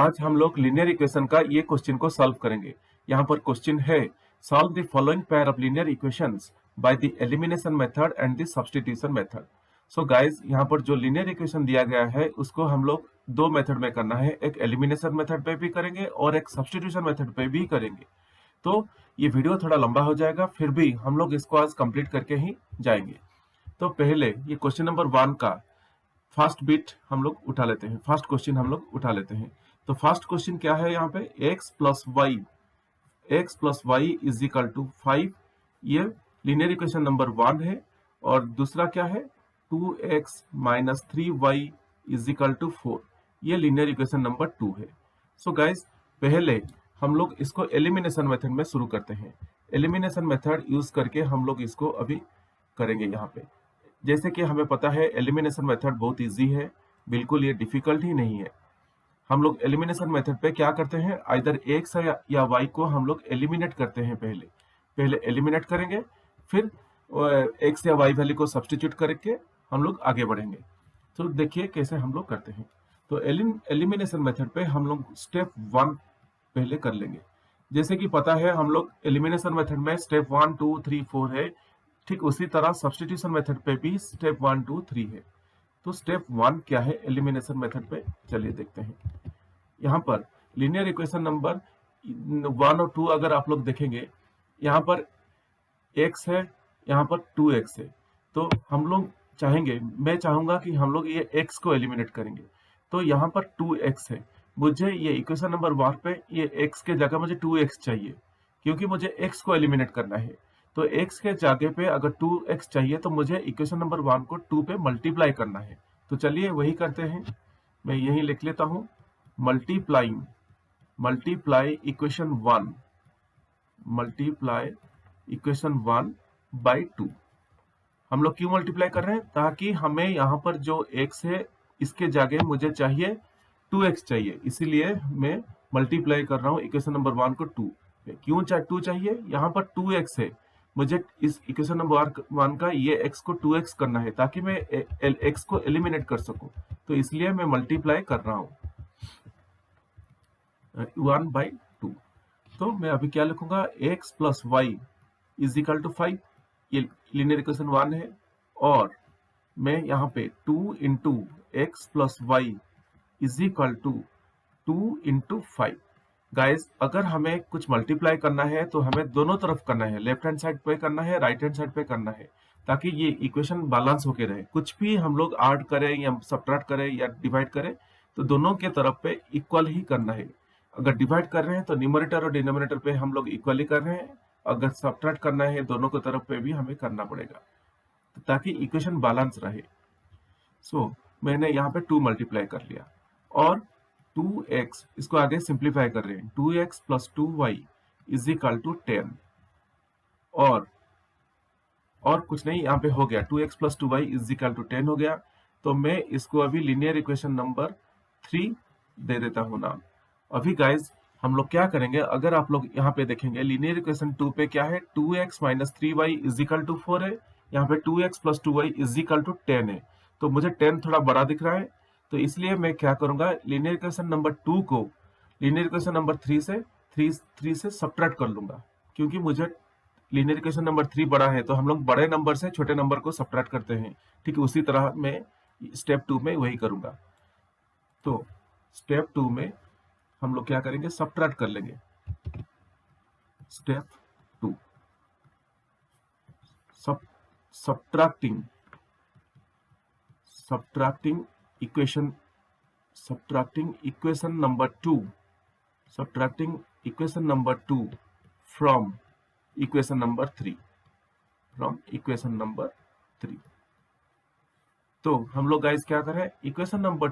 आज हम लोग लीनियर इक्वेशन का ये क्वेश्चन को सॉल्व करेंगे। यहाँ पर क्वेश्चन है solve the following pair of linear equations by the elimination method and the substitution method. So guys, यहाँ पर जो लीनियर इक्वेशन दिया गया है उसको हम लोग दो मेथड में करना है, एक एलिमिनेशन मेथड पे भी करेंगे और एक सब्स्टिट्यूशन मेथड पे भी करेंगे। तो ये वीडियो थोड़ा लंबा हो जाएगा, फिर भी हम लोग इसको आज कंप्लीट करके ही जाएंगे। तो पहले ये क्वेश्चन नंबर 1 का फर्स्ट बिट हम लोग उठा लेते हैं, फर्स्ट क्वेश्चन हम लोग उठा लेते हैं। तो फर्स्ट क्वेश्चन क्या है, यहाँ पे x plus y is equal to 5, ये लीनियर इक्वेशन नंबर 1 है। और दूसरा क्या है 2x minus 3y is equal to 4, ये लीनियर इक्वेशन नंबर 2 है। सो गाइज, पहले हम लोग इसको एलिमिनेशन मेथड में शुरू करते हैं। एलिमिनेशन मेथड यूज करके हम लोग इसको अभी करेंगे। यहाँ पे जैसे कि हमें पता है एलिमिनेशन मेथड बहुत इजी है, बिल्कुल ये डिफिकल्ट ही नहीं है। हम लोग एलिमिनेशन मेथड पे क्या करते हैं, आइदर एक्स या वाई को हम लोग एलिमिनेट करते हैं। पहले एलिमिनेट करेंगे, फिर एक्स या वाई वैल्यू को सब्स्टिट्यूट करके हम लोग आगे बढ़ेंगे। तो देखिए कैसे हम लोग करते हैं। तो एलिमिनेशन मेथड पे हम लोग स्टेप 1 पहले कर लेंगे। जैसे कि पता है हम लोग एलिमिनेशन मेथड में स्टेप 1 2 3 4 है, ठीक उसी तरह सब्स्टिट्यूशन मेथड पे भी स्टेप 1 2 3 है। तो स्टेप 1 क्या है एलिमिनेशन मेथड पे, चलिए देखते हैं। यहाँ पर लीनियर इक्वेशन नंबर 1 और 2 अगर आप लोग देखेंगे, यहाँ पर x है, यहाँ पर 2x है। तो हम लोग चाहेंगे, मैं चाहूंगा कि हम लोग ये x को एलिमिनेट करेंगे। तो यहाँ पर 2x है, मुझे ये इक्वेशन नंबर 1 पे ये x के जगह मुझे 2x चाहिए, क्योंकि मुझे x को एलिमिनेट करना है। तो x के जगह पे अगर 2x चाहिए तो मुझे इक्वेशन नंबर 1 को 2 पे मल्टीप्लाई करना है। तो चलिए वही करते हैं, मैं यही लिख लेता हूँ, मल्टीप्लाई इक्वेशन 1 बाई 2। हम लोग क्यों मल्टीप्लाई कर रहे हैं, ताकि हमें यहाँ पर जो x है इसके जगह मुझे चाहिए 2x चाहिए, इसीलिए मैं मल्टीप्लाई कर रहा हूँ इक्वेशन नंबर 1 को 2। क्यों 2 चाहिए, यहाँ पर 2x है, मुझे इस इक्वेशन नंबर 1 का ये x को 2x करना है ताकि मैं x को एलिमिनेट कर सकूं। तो इसलिए मैं मल्टीप्लाई कर रहा हूं 1 बाई 2। तो मैं अभी क्या लिखूंगा, x plus y is equal to 5, ये लीनियर इक्वेशन 1 है। और मैं यहाँ पे 2 into x plus y is equal to 2 into 5। Guys, अगर हमें कुछ मल्टीप्लाई करना है तो हमें दोनों तरफ करना है, लेफ्ट हैंड साइड पे करना है, राइट हैंड साइड पे करना है, ताकि ये इक्वेशन बैलेंस होके रहे। कुछ भी हम लोग ऐड करें या सब्ट्रैक्ट करें या डिवाइड करें तो दोनों के तरफ पे इक्वल ही करना है। अगर डिवाइड कर रहे हैं तो न्यूमरेटर और डिनोमिनेटर पे हम लोग इक्वली कर रहे हैं, अगर सब्ट्रैक्ट करना है दोनों के तरफ पे भी हमें करना पड़ेगा, ताकि इक्वेशन बैलेंस रहे। सो मैंने यहाँ पे 2 मल्टीप्लाई कर लिया और 2x, इसको आगे सिंप्लीफाई कर रहे हैं, 2x plus 2y is equal to 10। और कुछ नहीं, यहाँ पे हो गया 2x plus 2y is equal to 10 हो गया। तो मैं इसको अभी लीनियर इक्वेशन नंबर 3 दे देता हूँ नाम। अभी गाइज हम लोग क्या करेंगे, अगर आप लोग यहाँ पे देखेंगे लीनियर इक्वेशन 2 पे क्या है, 2x minus 3y is equal to 4 है, यहाँ पे 2x plus 2y is equal to 10 है। तो मुझे 10 थोड़ा बड़ा दिख रहा है, तो इसलिए मैं क्या करूंगा, लीनियर इक्वेशन नंबर 2 को लीनियर इक्वेशन नंबर 3 से सब्ट्रैक्ट कर लूंगा, क्योंकि मुझे लीनियर इक्वेशन नंबर 3 बड़ा है, तो हम लोग बड़े नंबर से छोटे नंबर को सब्ट्रैक्ट करते हैं। ठीक उसी तरह मैं स्टेप 2 में वही करूंगा। तो स्टेप 2 में हम लोग क्या करेंगे, सब्ट्रैक्ट कर लेंगे। Step 2 subtracting equation number 2 from equation number 3। तो हम लोग गाइस क्या करें, इक्वेशन नंबर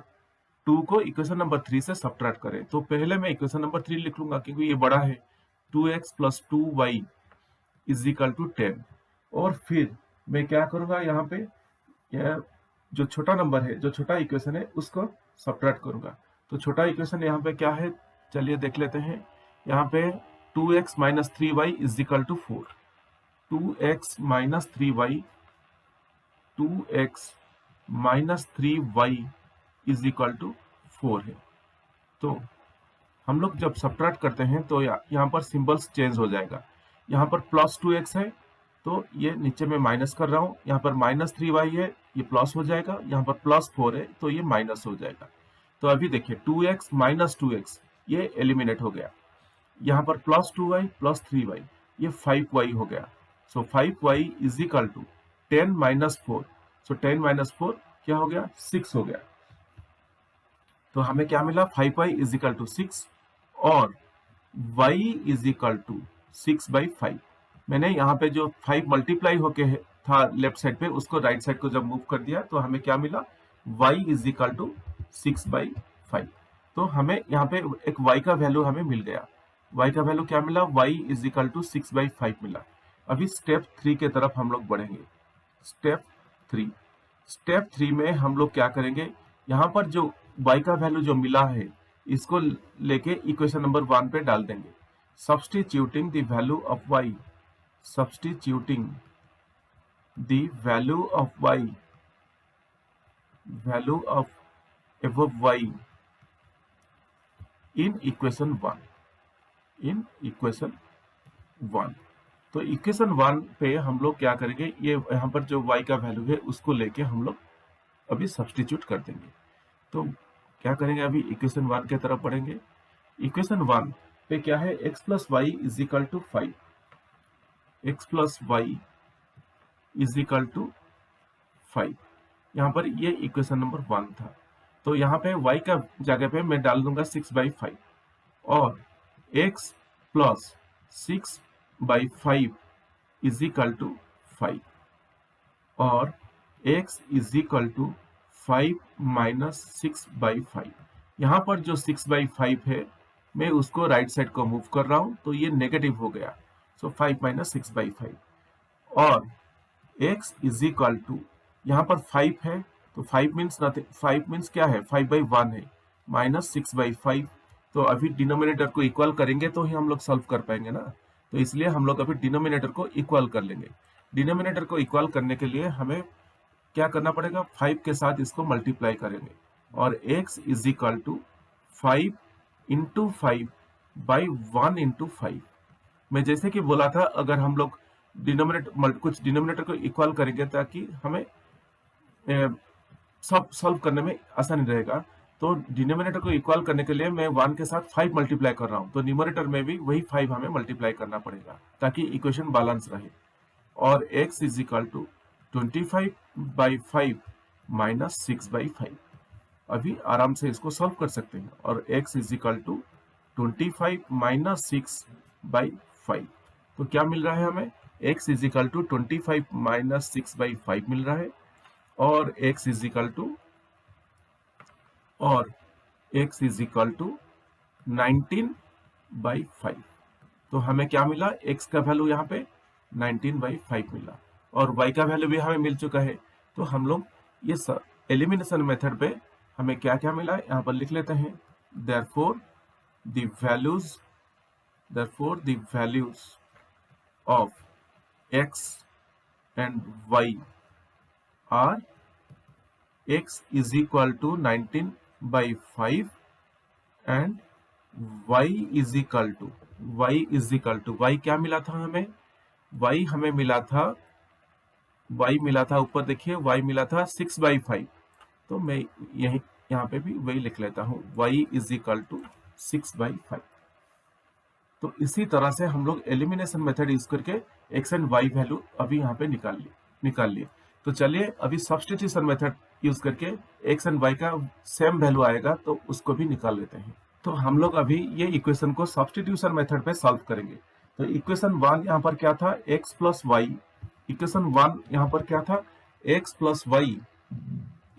2 को इक्वेशन नंबर 3 से सब्ट्रैक्ट करें। तो पहले मैं इक्वेशन नंबर 3 लिख लूंगा, क्योंकि ये बड़ा है, 2x plus 2y is equal to 10। और फिर मैं क्या करूंगा, यहाँ पे जो छोटा नंबर है, जो छोटा इक्वेशन है, उसको सब्ट्रैक्ट करूंगा। तो छोटा इक्वेशन यहाँ पे क्या है, चलिए देख लेते हैं। यहाँ पे 2x minus 3y is equal to 4, 2x minus 3y is equal to 4 है। तो हम लोग जब सब्ट्रैक्ट करते हैं तो यहाँ पर सिंबल्स चेंज हो जाएगा। यहाँ पर प्लस 2x है तो ये नीचे में माइनस कर रहा हूँ, यहाँ पर माइनस 3y है ये प्लस हो जाएगा, यहाँ पर प्लस 4 है तो ये माइनस हो जाएगा। तो अभी देखिए 2x माइनस 2x ये एलिमिनेट हो गया, यहाँ पर प्लस 2y प्लस 3y ये 5y हो गया। So 5y is equal to 10 minus 4, so 10 minus 4 क्या हो गया 6 हो गया। तो हमें क्या मिला 5y इज इक्वल टू 6 और y इज इक्वल टू 6/5। मैंने यहाँ पे जो 5 मल्टीप्लाई होके था लेफ्ट साइड पे उसको राइट साइड को जब मूव कर दिया तो हमें क्या मिला y इज इक्वल टू 6/5। तो हमें यहाँ पे एक y का वैल्यू हमें मिल गया। y का वैल्यू क्या मिला y इज इक्वल टू 6/5 मिला। अभी स्टेप 3 के तरफ हम लोग बढ़ेंगे। स्टेप 3 में हम लोग क्या करेंगे, यहाँ पर जो y का वैल्यू जो मिला है इसको लेके इक्वेशन नंबर 1 पे डाल देंगे। Substituting the value of y, substituting the value of y, value of above y in equation 1, in equation 1। तो इक्वेशन 1 पे हम लोग क्या करेंगे, ये यहाँ पर जो y का वैल्यू है उसको लेके हम लोग अभी सब्स्टिट्यूट कर देंगे। तो क्या करेंगे, अभी इक्वेशन 1 के तरफ बढ़ेंगे। इक्वेशन 1 पे क्या है, x plus y is equal to 5, x plus y is equal to 5। यहाँ पर ये इक्वेशन नंबर 1 था। तो यहाँ पे y का जगह पे मैं डाल दूंगा 6/5 और x plus 6/5 is equal to 5 और x is equal to 5 minus 6/5। यहाँ पर जो 6/5 है मैं उसको राइट साइड को मूव कर रहा हूँ तो ये नेगेटिव हो गया। सो 5 माइनस 6/5 और x इज इक्वल टू, यहाँ पर 5 है तो 5 मीन्स नथिंग, 5 मीन्स क्या है 5/1 है माइनस 6/5। तो अभी डिनोमिनेटर को इक्वल करेंगे तो ही हम लोग सॉल्व कर पाएंगे ना, तो इसलिए हम लोग अभी डिनोमिनेटर को इक्वल कर लेंगे। डिनोमिनेटर को इक्वल करने के लिए हमें क्या करना पड़ेगा, 5 के साथ इसको मल्टीप्लाई करेंगे और x is equal to 5 into 5/1 into 5। मैं जैसे कि बोला था अगर हम लोग कुछ डिनोमिनेटर को इक्वल करेंगे ताकि हमें सब सॉल्व करने में आसानी रहेगा। तो डिनोमिनेटर को इक्वल करने के लिए मैं 1 के साथ 5 मल्टीप्लाई कर रहा हूँ, तो न्यूमरेटर में भी वही 5 हमें मल्टीप्लाई करना पड़ेगा ताकि इक्वेशन बैलेंस रहे। और x is equal to 25/5 minus 6/5। अभी आराम से इसको सॉल्व कर सकते हैं और x is equal to 25 minus 6/5। तो क्या मिल रहा है हमें, x is equal to 25 minus 6/5 मिल रहा है और x इज इक्वल टू 19/5। तो हमें क्या मिला, x का वैल्यू यहाँ पे 19/5 मिला और y का वैल्यू भी हमें मिल चुका है। तो हम लोग ये एलिमिनेशन मेथड पे हमें क्या क्या मिला है यहाँ पर लिख लेते हैं। therefore the values of x and y are x is equal to 19/5 and y is equal to y क्या मिला था हमें, y हमें मिला था, y मिला था ऊपर देखिए y मिला था 6/5। तो मैं यहाँ पे भी वही लिख लेता हूँ, y इज इक्वल टू 6/5। तो इसी तरह से हम लोग एलिमिनेशन मेथड यूज करके x एंड y वैल्यू अभी यहाँ पे निकाल लिए। तो चलिए अभी सब्स्टिट्यूशन मेथड यूज करके x एंड y का सेम वैल्यू आएगा तो उसको भी निकाल लेते हैं। तो हम लोग अभी ये इक्वेशन को सब्स्टिट्यूशन मेथड पे सॉल्व करेंगे। तो इक्वेशन 1 यहाँ पर क्या था, x प्लस वाई, इक्वेशन 1 यहाँ पर क्या था, x plus y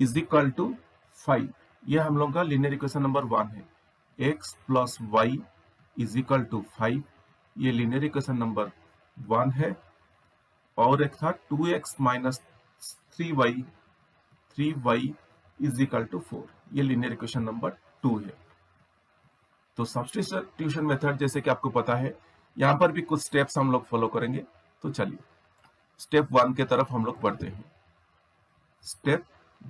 is equal to 5। ये हम लोग का लीनियर इक्वेशन नंबर 1 है। x plus y is equal to 5, ये लीनियर इक्वेशन नंबर 1 है। और एक था 2x minus 3y is equal to 4, ये लीनियर इक्वेशन नंबर 2 है। तो सब्स्टिट्यूशन मेथड जैसे कि आपको पता है, यहाँ पर भी कुछ स्टेप्स हम लोग फॉलो करेंगे। तो चलिए स्टेप 1 के तरफ हम लोग बढ़ते हैं। स्टेप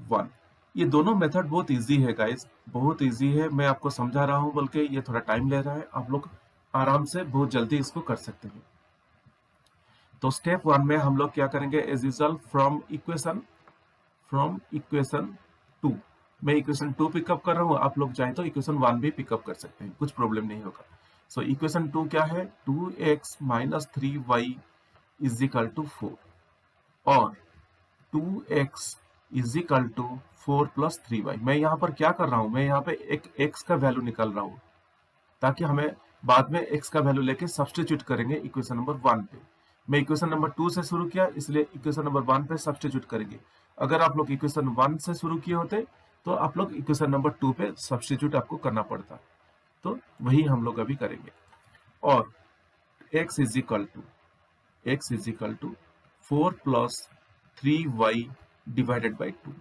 1, ये दोनों मेथड बहुत इजी है गाइस, बहुत इजी है। मैं आपको समझा रहा हूँ, बल्कि ये थोड़ा टाइम ले रहा है, आप लोग आराम से बहुत जल्दी इसको कर सकते हैं। तो स्टेप 1 में हम लोग क्या करेंगे, एज यूजुअल फ्रॉम इक्वेशन 2, मैं इक्वेशन 2 पिकअप कर रहा हूँ, आप लोग चाहे तो इक्वेशन 1 भी पिकअप कर सकते हैं, कुछ प्रॉब्लम नहीं होगा। सो इक्वेशन 2 क्या है, 2x minus 3y is equal to 4 और 2x is equal to 4 plus 3y। मैं यहाँ पर क्या कर रहा हूँ, मैं यहाँ पे एक x का वैल्यू निकाल रहा हूँ, ताकि हमें बाद में x का वैल्यू लेके सब्स्टिट्यूट करेंगे इक्वेशन नंबर 1 पे। मैं इक्वेशन नंबर 2 से शुरू किया, इसलिए इक्वेशन नंबर 1 पे सब्स्टिट्यूट करेंगे। अगर आप लोग इक्वेशन 1 से शुरू किए होते तो आप लोग इक्वेशन नंबर 2 पे सब्स्टिट्यूट आपको करना पड़ता, तो वही हम लोग अभी करेंगे। और x is equal to 4 plus 3y divided by 2।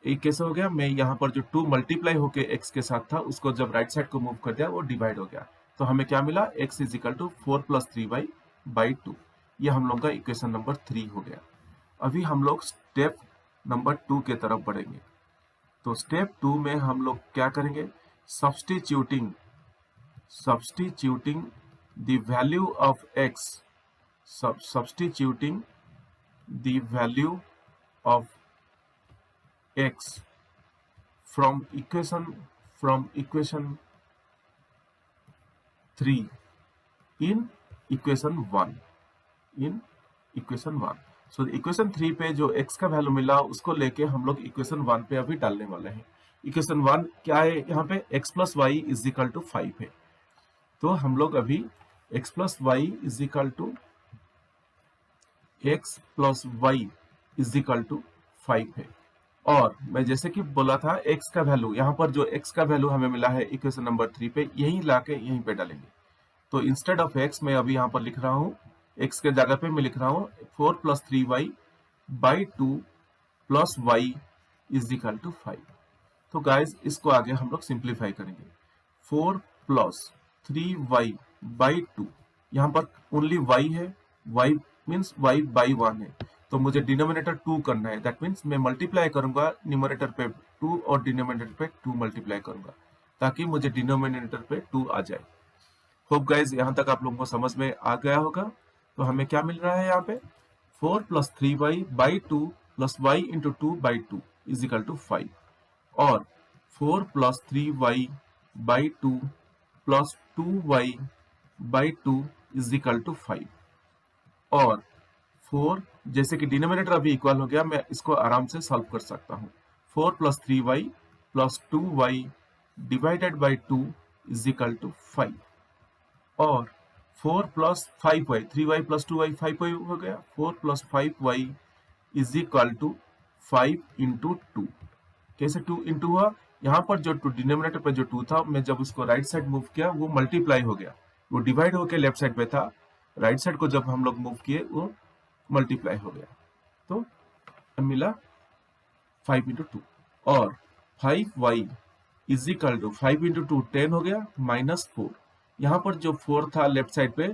एक कैसे हो गया, मैं यहाँ पर जो 2 मल्टीप्लाई होके x के साथ था, उसको जब राइट साइड को मूव कर दिया वो डिवाइड हो गया, तो हमें क्या मिला, x is equal to 4 plus 3y by 2। ये हम लोग का इक्वेशन नंबर 3 हो गया। अभी हम लोग स्टेप नंबर 2 के तरफ बढ़ेंगे। तो स्टेप 2 में हम लोग क्या करेंगे, substituting the value of x, substituting the value of x from equation 3 in equation 1 so equation 3 पे जो x का वैल्यू मिला उसको लेके हम लोग इक्वेशन 1 पे अभी डालने वाले हैं। इक्वेशन 1 क्या है, यहाँ पे x plus y is equal to 5 है, तो हम लोग अभी x plus y is equal to x plus y is equal to 5 है। और मैं जैसे कि बोला था, x का वैल्यू, यहाँ पर जो x का वैल्यू हमें मिला है इक्वेशन नंबर 3 पे, यही लाके यहीं पे डालेंगे। तो इंस्टेड ऑफ x मैं अभी यहाँ पर लिख रहा हूँ, x के जगह पे मैं लिख रहा हूँ 4 plus 3y by 2 plus y is equal to 5। तो गाइज इसको आगे हम लोग सिंप्लीफाई करेंगे। 4 प्लस 3y बाई 2, यहाँ पर ओनली y है, y मीन्स y बाई 1 है, तो मुझे डिनोमिनेटर 2 करना है। दैट मीन्स मैं मल्टीप्लाई करूंगा न्यूमरेटर पे 2 और डिनोमिनेटर पे 2 मल्टीप्लाई करूंगा, ताकि मुझे डिनोमिनेटर पे 2 आ जाए। होप गाइज यहाँ तक आप लोगों को समझ में आ गया होगा। तो हमें क्या मिल रहा है यहाँ पे, 4 plus 3y by 2 plus y into 2 by 2 is equal to 5, और 4 plus 3y by 2 plus 2y by 2 is equal to 5, और 4, जैसे कि डिनोमिनेटर अभी इक्वल हो गया, मैं इसको आराम से सॉल्व कर सकता हूँ। 4 plus 3y plus 2y divided by 2 is equal to 5, और 4 plus 5y, 3y plus 2y 5y हो गया, 4 plus 5y is equal to 5 into 2। कैसे 2 इंटू हुआ, यहाँ पर जो डिनोमिनेटर पर जो 2 था, मैं जब उसको राइट साइड मूव किया वो मल्टीप्लाई हो गया, वो डिवाइड होकर लेफ्ट साइड पे था, राइट साइड को जब हम लोग मूव किए वो मल्टीप्लाई हो गया, तो मिला 5 इंटू 2, और 5y is equal to 5 into 2 10 हो गया, माइनस 4। यहाँ पर जो 4 था लेफ्ट साइड पे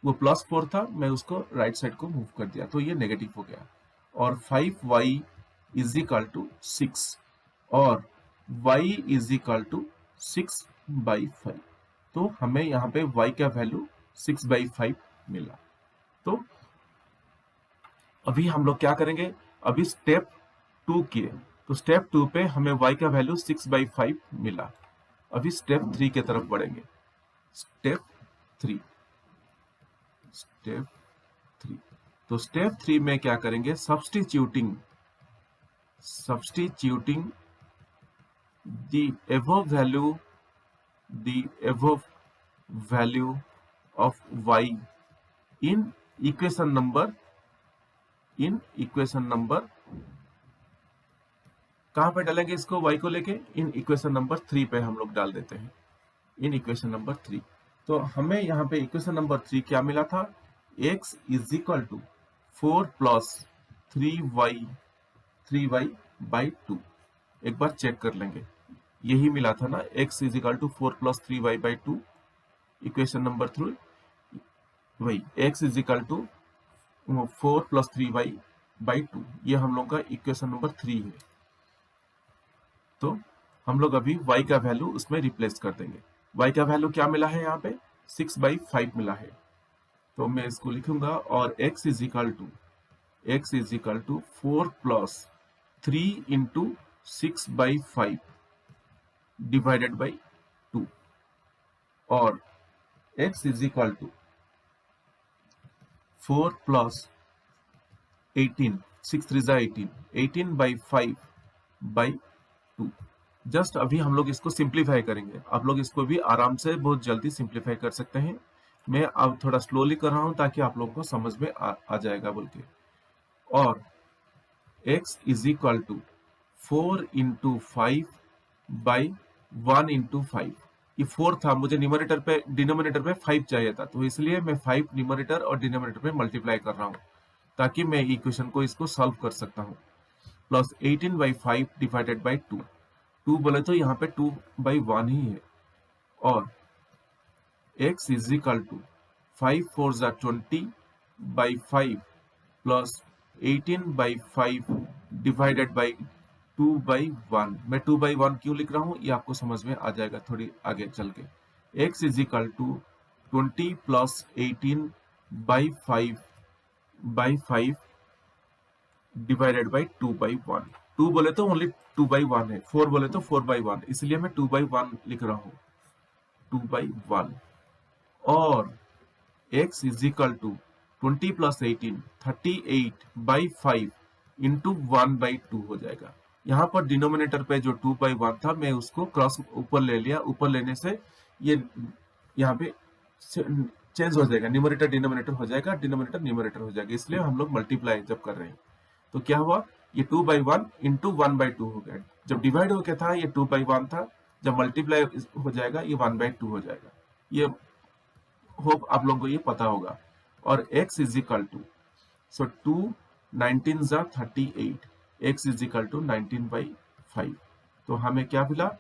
वो प्लस 4 था, मैं उसको राइट साइड को मूव कर दिया, तो ये नेगेटिव हो गया, और 5y इज इक्वल टू 6, और y is equal to 6 by 5। तो हमें यहाँ पे y का वैल्यू 6 बाई 5 मिला। तो अभी हम लोग क्या करेंगे, अभी स्टेप 2 किए, तो स्टेप 2 पे हमें y का वैल्यू 6 बाई 5 मिला। अभी स्टेप 3 के तरफ बढ़ेंगे। स्टेप 3, तो स्टेप 3 में क्या करेंगे, substituting the above value of y in equation number कहां पे डालेंगे इसको, y को लेके इन इक्वेशन नंबर 3 पे हम लोग डाल देते हैं, इन इक्वेशन नंबर 3। तो हमें यहाँ पे इक्वेशन नंबर 3 क्या मिला था, x is equal to 4 plus 3y by 2। एक बार चेक कर लेंगे, यही मिला था ना, x is equal to 4 plus 3y by 2, equation number 3 वही, x is equal to 4 plus 3y by 2, ये हम लोग का इक्वेशन नंबर 3 है। तो हम लोग अभी y का वैल्यू उसमें रिप्लेस कर देंगे। y का वैल्यू क्या मिला है यहाँ पे 6/5 मिला है, तो मैं इसको लिखूंगा और x is equal to 4 plus 3 into 6/5 divided by 2 और x is equal to 4 plus 18 6 3 18 18/5 by 2। Just अभी हम लोग इसको सिंप्लीफाई करेंगे, आप लोग इसको भी आराम से बहुत जल्दी सिंप्लीफाई कर सकते हैं। मैं अब थोड़ा स्लोली कर रहा हूं ताकि आप लोगों को समझ में आ जाएगा बोल के। और x is equal to 4 into 5 by 1 into 5। ये 4 था, मुझे डिनोमिनेटर पे 5 चाहिए था, तो इसलिए मैं 5 न्यूमरेटर और डिनोमिनेटर पे मल्टीप्लाई कर रहा हूँ ताकि मैं इक्वेशन को इसको सॉल्व कर सकता हूँ। Plus 18/5 divided by 2। 2 बोले तो यहाँ पे 2/1 ही है। और x इज इक्वल टू 5 4 जा 20/5 प्लस 18/5 डिवाइडेड बाई 2/1। मैं 2/1 क्यों लिख रहा हूँ ये आपको समझ में आ जाएगा थोड़ी आगे चल के। x is equal to 20 plus 18/5 divided by 2/1। 2 बोले तो ओनली 2/1 है, 4 बोले तो 4/1, इसलिए मैं 2/1 लिख रहा हूँ 2/1। और x is equal to 20 plus 18 38/5 into 1/2 हो जाएगा। यहाँ पर डिनोमिनेटर पे जो 2/1 था मैं उसको क्रॉस ऊपर ले लिया, ऊपर लेने से ये यहाँ पे चेंज हो जाएगा, न्यूमरेटर डिनोमिनेटर हो जाएगा, डिनोमिनेटर न्यूमरेटर हो जाएगा, इसलिए हम लोग मल्टीप्लाई जब कर रहे हैं तो क्या हुआ, ये 2/1 इंटू 1/2 हो गया। जब डिवाइड हो गया था ये 2/1 था, जब मल्टीप्लाई हो जाएगा ये 1/2 हो जाएगा। ये होप आप लोगों को ये पता होगा। और x इज इक्वल टू 2 19 जा 38, x इज इक्वल टू 19/5। तो हमें क्या मिला,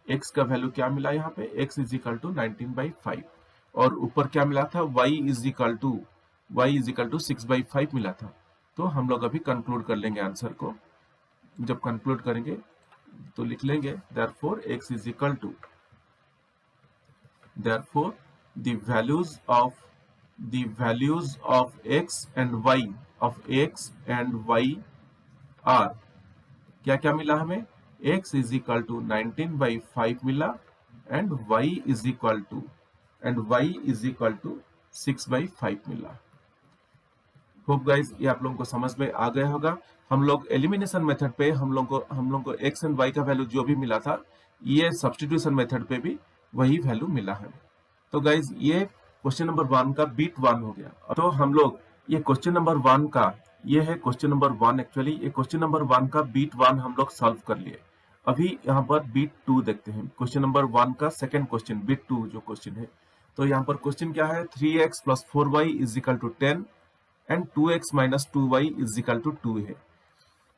x का वैल्यू क्या मिला यहाँ पे, x इज इक्वल टू 19/5। और ऊपर क्या मिला था, y इज इक्वल टू 6/5 मिला था। तो हम लोग अभी कंक्लूड कर लेंगे आंसर को। जब कंक्लूड करेंगे तो लिख लेंगे therefore x is equal to therefore the values of x and y are क्या क्या मिला हमें, x इज इक्वल टू 19/5 मिला and y is equal to 6/5 मिला। होप गाइस ये आप लोगों को समझ में आ गया होगा। हम लोग एलिमिनेशन मेथड पे हम लोग को x एंड y का वैल्यू जो भी मिला था, ये सब्स्टिट्यूशन मेथड पे भी वही वैल्यू मिला है। तो गाइज ये क्वेश्चन नंबर 1 का बीट 1 हो गया। तो हम लोग ये क्वेश्चन नंबर 1 का, ये है क्वेश्चन नंबर 1, एक्चुअली ये क्वेश्चन नंबर 1 का बीट 1 हम लोग सॉल्व कर लिए। अभी यहाँ पर बीट 2 देखते हैं, क्वेश्चन नंबर 1 का सेकंड क्वेश्चन बीट 2 जो क्वेश्चन है। तो यहाँ पर क्वेश्चन क्या है, 3x plus 4y is equal to 10 and 2x minus 2y is equal to 2 है।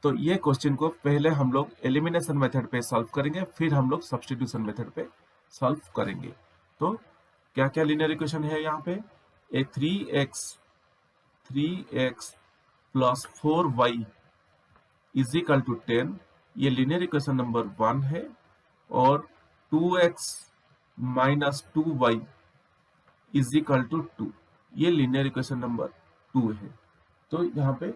तो ये क्वेश्चन को पहले हम लोग एलिमिनेशन मेथड पे सॉल्व करेंगे, फिर हम लोग सब्स्टिट्यूशन मेथड पे सॉल्व करेंगे। तो क्या क्या लीनियर इक्वेशन है यहाँ पे, a 3x plus 4y is equal to 10, ये लीनियर इक्वेशन नंबर 1 है। और 2x minus 2y is equal to 2, ये लीनियर इक्वेशन नंबर 2 है। तो यहाँ पे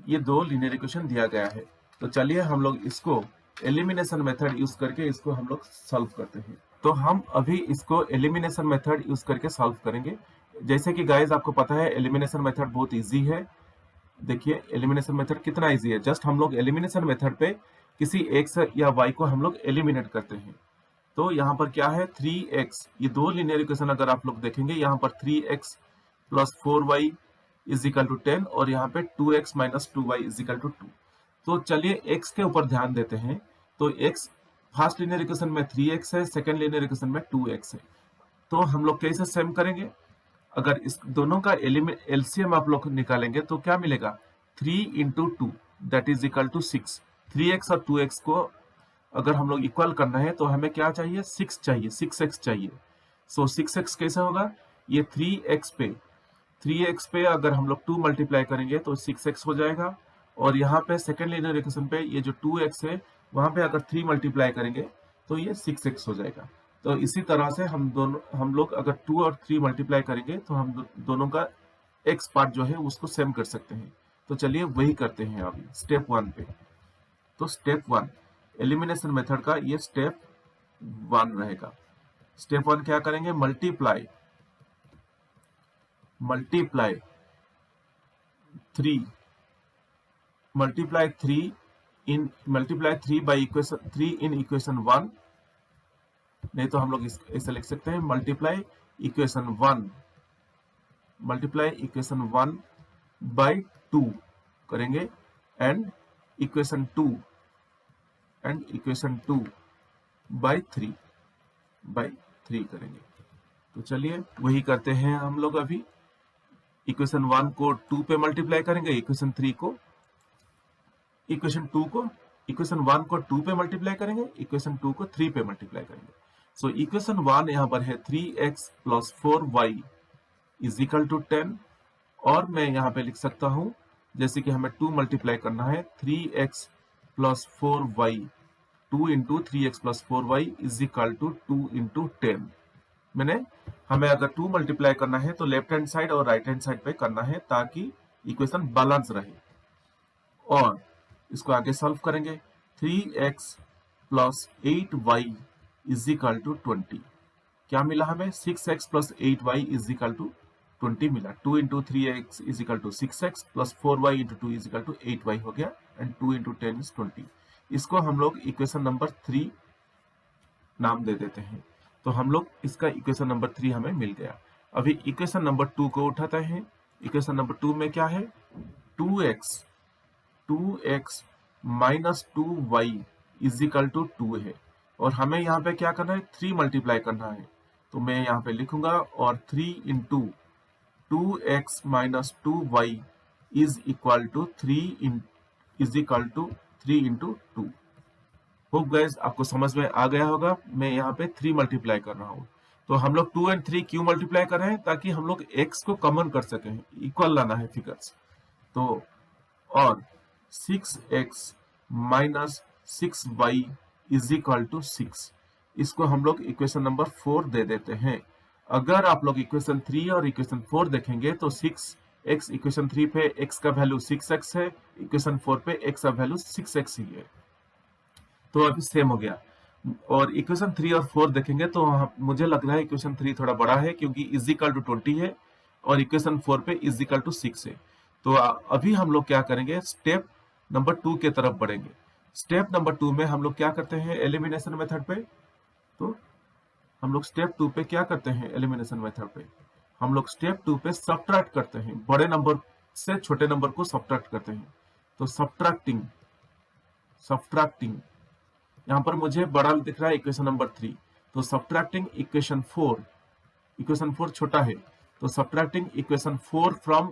ये दो लीनियर इक्वेशन दिया गया है। तो चलिए हम लोग इसको एलिमिनेशन मेथड यूज करके इसको हम लोग सॉल्व करते हैं। तो हम अभी इसको एलिमिनेशन मेथड यूज करके सॉल्व करेंगे। जैसे कि गाइस आपको पता है एलिमिनेशन मेथड बहुत इजी है। देखिए एलिमिनेशन मेथड कितना इजी है, जस्ट हम लोग एलिमिनेशन मेथड पे किसी x या y को हम लोग एलिमिनेट करते हैं। तो यहाँ पर क्या है, 3x, ये दो लीनियर इक्वेशन अगर आप लोग देखेंगे, यहाँ पर 3x plus 4y is equal to 10 और यहाँ पे 2x minus 2y is equal to 2। तो चलिए x के ऊपर ध्यान देते हैं। तो x फर्स्ट लीनियर इक्वेशन में 3x है, सेकंड लीनियर इक्वेशन में 2x है। तो हम लोग कैसे सेम करेंगे, अगर इस दोनों का एलसीएम आप लोग निकालेंगे तो क्या मिलेगा, 3 into 2 that is equal to 6। 3x और 2x को अगर हम लोग इक्वल करना है तो हमें क्या चाहिए, 6 चाहिए, 6x चाहिए। सो 6x कैसे होगा, ये 3x पे अगर हम लोग 2 मल्टीप्लाई करेंगे तो 6x हो जाएगा। और यहाँ पे सेकेंड लीनियर इक्वेशन पे ये जो 2x है वहां पे अगर 3 मल्टीप्लाई करेंगे तो ये 6x हो जाएगा। तो इसी तरह से हम लोग अगर 2 और 3 मल्टीप्लाई करेंगे तो हम दोनों का x पार्ट जो है उसको सेम कर सकते हैं। तो चलिए वही करते हैं अभी स्टेप 1 पे। तो स्टेप 1 एलिमिनेशन मेथड का ये स्टेप 1 रहेगा। स्टेप 1 क्या करेंगे, multiply 3 by equation 3 in equation 1, नहीं तो हम लोग ऐसे लिख सकते हैं मल्टीप्लाई इक्वेशन 1 बाई 2 करेंगे एंड इक्वेशन 2 बाई 3 करेंगे। तो चलिए वही करते हैं हम लोग अभी। इक्वेशन 1 को 2 पे मल्टीप्लाई करेंगे, इक्वेशन 1 को 2 पे मल्टीप्लाई करेंगे, इक्वेशन 2 को 3 पे मल्टीप्लाई करेंगे। सो इक्वेशन 1 यहाँ पर है 3x plus 4y is equal to 10, और मैं यहाँ पे लिख सकता हूँ जैसे कि हमें 2 मल्टीप्लाई करना है 3x plus 4y, 2 into 3x plus 4y is equal to 2 into 10। हमें अगर 2 मल्टीप्लाई करना है तो लेफ्ट हैंड साइड और राइट हैंड साइड पे करना है ताकि इक्वेशन बैलेंस रहे। और इसको आगे सॉल्व करेंगे, 3x plus 8y is equal to 20। क्या मिला हमें, 6x plus 8y is equal to 20 मिला। 2 into 3x is equal to 6x plus 4y into 2 is equal to 8y हो गया, एंड 2 इंटू 10 इज 20। इसको हम लोग इक्वेशन नंबर 3 नाम दे देते हैं। तो हम लोग इसका इक्वेशन नंबर 3 हमें मिल गया। अभी इक्वेशन नंबर 2 को उठाते हैं। इक्वेशन नंबर 2 में क्या है, 2x minus 2y is equal to 2 है, और हमें यहाँ पे क्या करना है, 3 मल्टीप्लाई करना है। तो मैं यहाँ पे लिखूंगा और 3 into 2x minus 2y is equal to 3 into 2। Hope guys आपको समझ में आ गया होगा। मैं यहाँ पे 3 मल्टीप्लाई कर रहा हूँ। तो हम लोग 2 एंड 3 क्यों मल्टीप्लाई कर रहे हैं, ताकि हम लोग x को कॉमन कर सकें, इक्वल लाना है फिगर्स। तो और 6x minus 6y is equal to 6, इसको हम लोग इक्वेशन नंबर 4 दे देते हैं। अगर आप लोग इक्वेशन 3 और इक्वेशन 4 देखेंगे तो 6x इक्वेशन 3 पे x का वैल्यू 6x है, इक्वेशन 4 पे x का वैल्यू 6x ही है। तो अभी सेम हो गया। और इक्वेशन 3 और 4 देखेंगे तो मुझे लग रहा है इक्वेशन 3 थोड़ा बड़ा है, क्योंकि इज इक्वल टू 20 है और इक्वेशन 4 पे इज इक्वल टू 6 है। तो अभी हम लोग क्या करेंगे, स्टेप नंबर 2 के तरफ बढ़ेंगे। स्टेप नंबर 2 में हम लोग क्या करते हैं, एलिमिनेशन मेथड पे। तो हम लोग स्टेप 2 पे क्या करते हैं, एलिमिनेशन मेथड पे हम लोग स्टेप 2 पे सब्ट्रैक्ट करते हैं, बड़े नंबर से छोटे नंबर को सब्ट्रैक्ट करते हैं। तो सब्ट्रैक्टिंग यहाँ पर मुझे बड़ा दिख रहा है इक्वेशन नंबर 3, तो सब्ट्रैक्टिंग इक्वेशन 4 छोटा है, तो सब्ट्रैक्टिंग इक्वेशन 4 फ्रॉम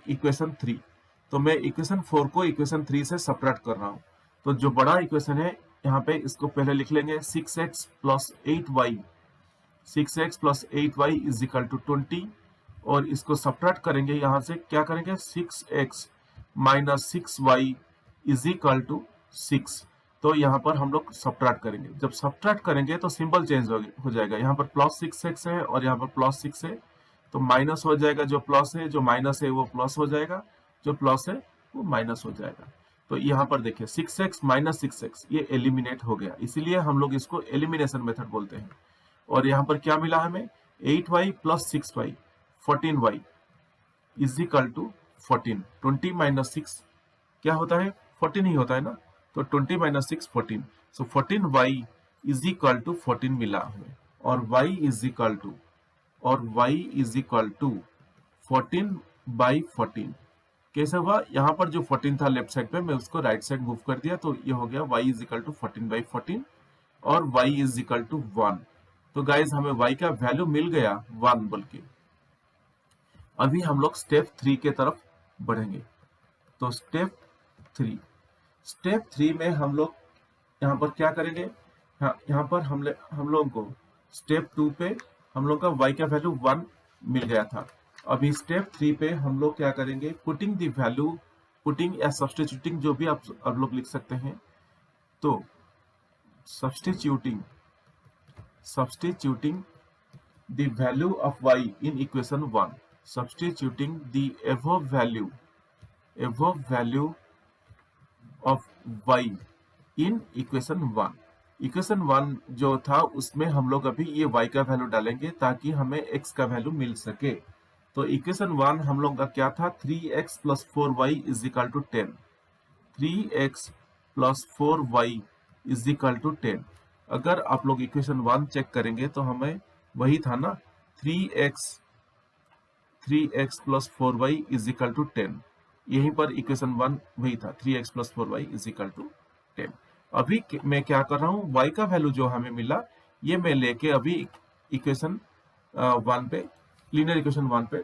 इक्वेशन 3। तो मैं इक्वेशन 4 को इक्वेशन 3 से सब्ट्रैक्ट कर रहा हूं। तो जो बड़ा इक्वेशन है यहाँ पे इसको पहले लिख लेंगे, 6x plus 8y is equal to 20, और इसको सब्ट्रैक्ट करेंगे, यहाँ से क्या करेंगे, 6x minus 6y is equal to 6। तो यहाँ पर हम लोग सब्ट्रैक्ट करेंगे। जब सब्ट्रैक्ट करेंगे तो सिंबल चेंज हो जाएगा, यहाँ पर प्लस 6x है और यहाँ पर प्लस 6 है, तो माइनस हो जाएगा, जो प्लस है, जो माइनस है वो प्लस हो जाएगा, जो प्लस है वो माइनस हो जाएगा। तो यहाँ पर देखिए 6x माइनस 6x ये एलिमिनेट हो गया, इसीलिए हम लोग इसको एलिमिनेशन मेथड बोलते हैं। और यहाँ पर क्या मिला हमें, 8y plus 6y 14y is equal to 14। 20 minus 6 क्या होता है, 14 ही होता है ना, तो 20 minus 6 14। So 14y is equal to 14 मिला हमें, और y is equal to 14 by 14। कैसे हुआ, यहाँ पर जो 14 था लेफ्ट साइड पे, मैं उसको राइट साइड मूव कर दिया, तो ये हो गया y is equal to 14 by 14 और y इज इक्वल टू 1। तो गाइज हमें y का वैल्यू मिल गया 1 बोल के। अभी हम लोग स्टेप 3 के तरफ बढ़ेंगे। तो स्टेप 3 में हम लोग यहाँ पर क्या करेंगे, यहाँ पर हम लोगों को स्टेप 2 पे हम लोग का y का वैल्यू 1 मिल गया था। अभी स्टेप 3 पे हम लोग क्या करेंगे, पुटिंग द वैल्यू पुटिंग या सब्स्टिट्यूटिंग, जो भी आप लोग लिख सकते हैं। तो substituting the value of y in equation 1, substituting the above value of y in equation 1। Equation 1 जो था उसमें हम लोग अभी ये y का वैल्यू डालेंगे ताकि हमें x का वैल्यू मिल सके। तो इक्वेशन 1 हम लोग का क्या था, 3x plus 4y is equal to 10। 3x plus 4y is equal to 10। अगर आप लोग इक्वेशन 1 चेक करेंगे तो हमें वही था ना, 3x plus 4y is equal to 10। यहीं पर इक्वेशन 1 वही था, 3x plus 4y is equal to 10। अभी मैं क्या कर रहा हूँ, y का वैल्यू जो हमें मिला ये मैं लेके अभी इक्वेशन 1 पे, लीनियर इक्वेशन 1 पे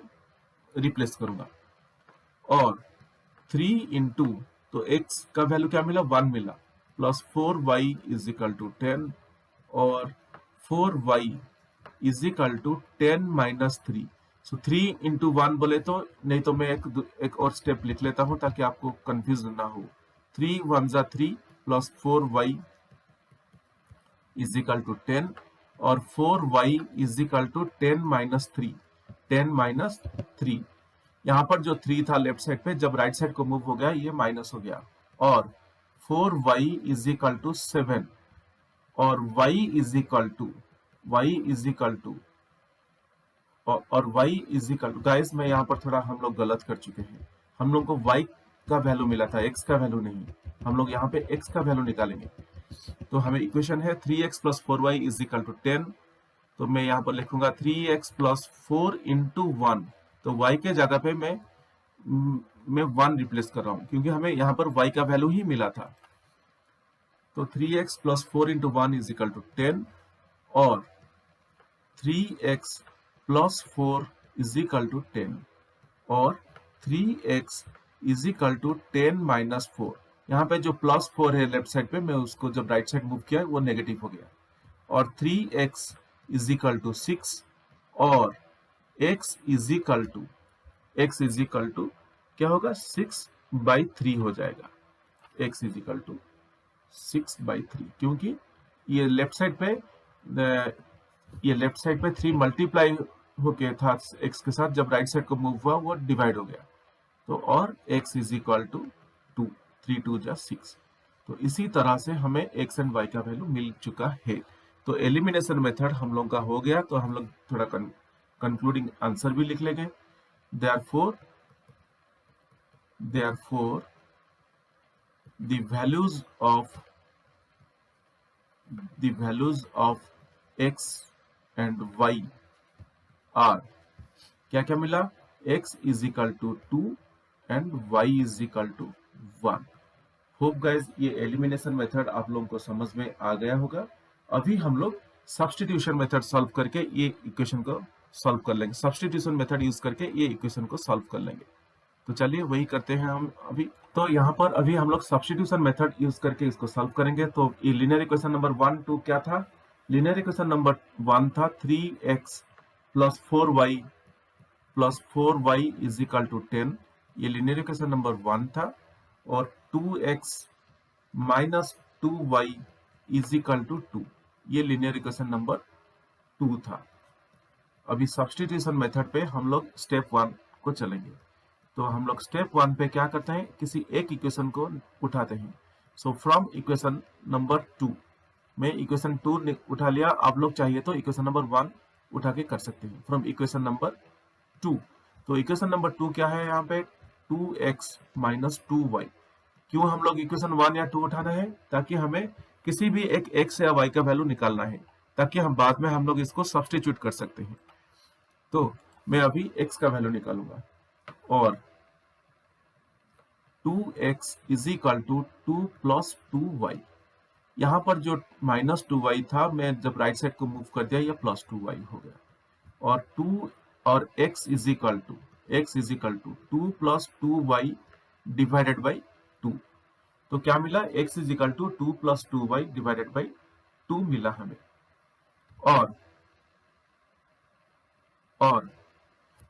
रिप्लेस करूंगा। और 3 इंटू, तो x का वैल्यू क्या मिला, 1 मिला, plus 4y is equal to 10 और 4y is equal to 10 minus 3। So 3 into 1 बोले तो, नहीं तो मैं एक और स्टेप लिख लेता हूं ताकि आपको कंफ्यूज ना हो। 3 1 जा 3 plus 4y is equal to 10 और 4y is equal to 10 minus 3। 10 minus 3, यहाँ पर जो 3 था लेफ्ट साइड पे, जब राइट साइड को मूव हो गया ये माइनस हो गया। और 4y इज इक्वल टू 7 और y is equal to guys, मैं यहाँ पर थोड़ा हम लोग गलत कर चुके हैं। हम लोग को y का वैल्यू मिला था, x का वैल्यू नहीं। हम लोग यहाँ पे x का वैल्यू निकालेंगे। तो हमें इक्वेशन है 3x plus 4y is equal to 10। तो मैं यहाँ पर लिखूंगा 3x प्लस 4 इंटू 1। तो y के जगह पे मैं 1 रिप्लेस कर रहा हूँ क्योंकि हमें यहाँ पर y का वैल्यू ही मिला था। तो 3x plus 4 into 1 is equal to 10 और 3x plus 4 is equal to 10 और 3x is equal to 10 minus 4। यहाँ पे जो प्लस 4 है लेफ्ट साइड पे, मैं उसको जब राइट साइड मूव किया वो नेगेटिव हो गया। और 3x इज इक्वल टू 6 और x इज इक्वल टू क्या होगा, 6/3 हो जाएगा। x इज इक्वल टू 6/3 क्योंकि ये लेफ्ट साइड पे 3 मल्टीप्लाई होके था x के साथ, जब राइट साइड को मूव हुआ वो डिवाइड हो गया। तो और x इज इक्वल टू 2, 3 2 जा 6। तो इसी तरह से हमें x एंड y का वैल्यू मिल चुका है। तो एलिमिनेशन मेथड हम लोग का हो गया। तो हम लोग थोड़ा कंक्लूडिंग आंसर भी लिख लेंगे। therefore the values of x and y are, क्या क्या मिला, x is equal to 2 and y is equal to 1। Hope guys ये एलिमिनेशन मेथड आप लोगों को समझ में आ गया होगा। अभी हम लोग सब्स्टिट्यूशन मेथड सॉल्व करके ये इक्वेशन को सॉल्व कर लेंगे। सब्स्टिट्यूशन मेथड यूज करके ये इक्वेशन को सॉल्व कर लेंगे। तो चलिए वही करते हैं हम अभी। तो यहाँ पर अभी हम लोग सब्स्टिट्यूशन मेथड यूज करके इसको सॉल्व करेंगे। तो ये लीनियर इक्वेशन नंबर 1 2 क्या था, लीनियर इक्वेशन नंबर 1 था 3x plus 4y is equal to 10। ये लीनियर इक्वेशन नंबर 1 था। और 2x minus 2y is equal to 2, ये लीनियर इक्वेशन नंबर 2 था। अभी सब्स्टिट्यूशन मेथड पे हम लोग स्टेप 1 को चलेंगे। तो हम लोग स्टेप 1 पे क्या करते हैं, किसी एक इक्वेशन को उठाते हैं। सो फ्रॉम इक्वेशन नंबर 2, मैं इक्वेशन 2 उठा लिया। आप लोग चाहिए तो इक्वेशन नंबर 1 उठा के कर सकते हैं फ्रॉम इक्वेशन नंबर 2। तो इक्वेशन नंबर 2 क्या है, यहाँ पे 2x माइनस 2y। क्यों हम लोग इक्वेशन 1 या 2 उठाना है, ताकि हमें किसी भी एक x या y का वैल्यू निकालना है, ताकि हम बाद में हम लोग इसको सब्स्टिट्यूट कर सकते हैं। तो मैं अभी x का वैल्यू निकालूंगा और 2x is equal to 2 plus 2y। यहाँ पर जो माइनस 2y था, मैं जब राइट साइड को मूव कर दिया ये प्लस 2y हो गया। और 2 और x is equal to 2 plus 2y divided by 2। तो क्या मिला, x is equal to 2 plus 2y divided by 2 मिला हमें। और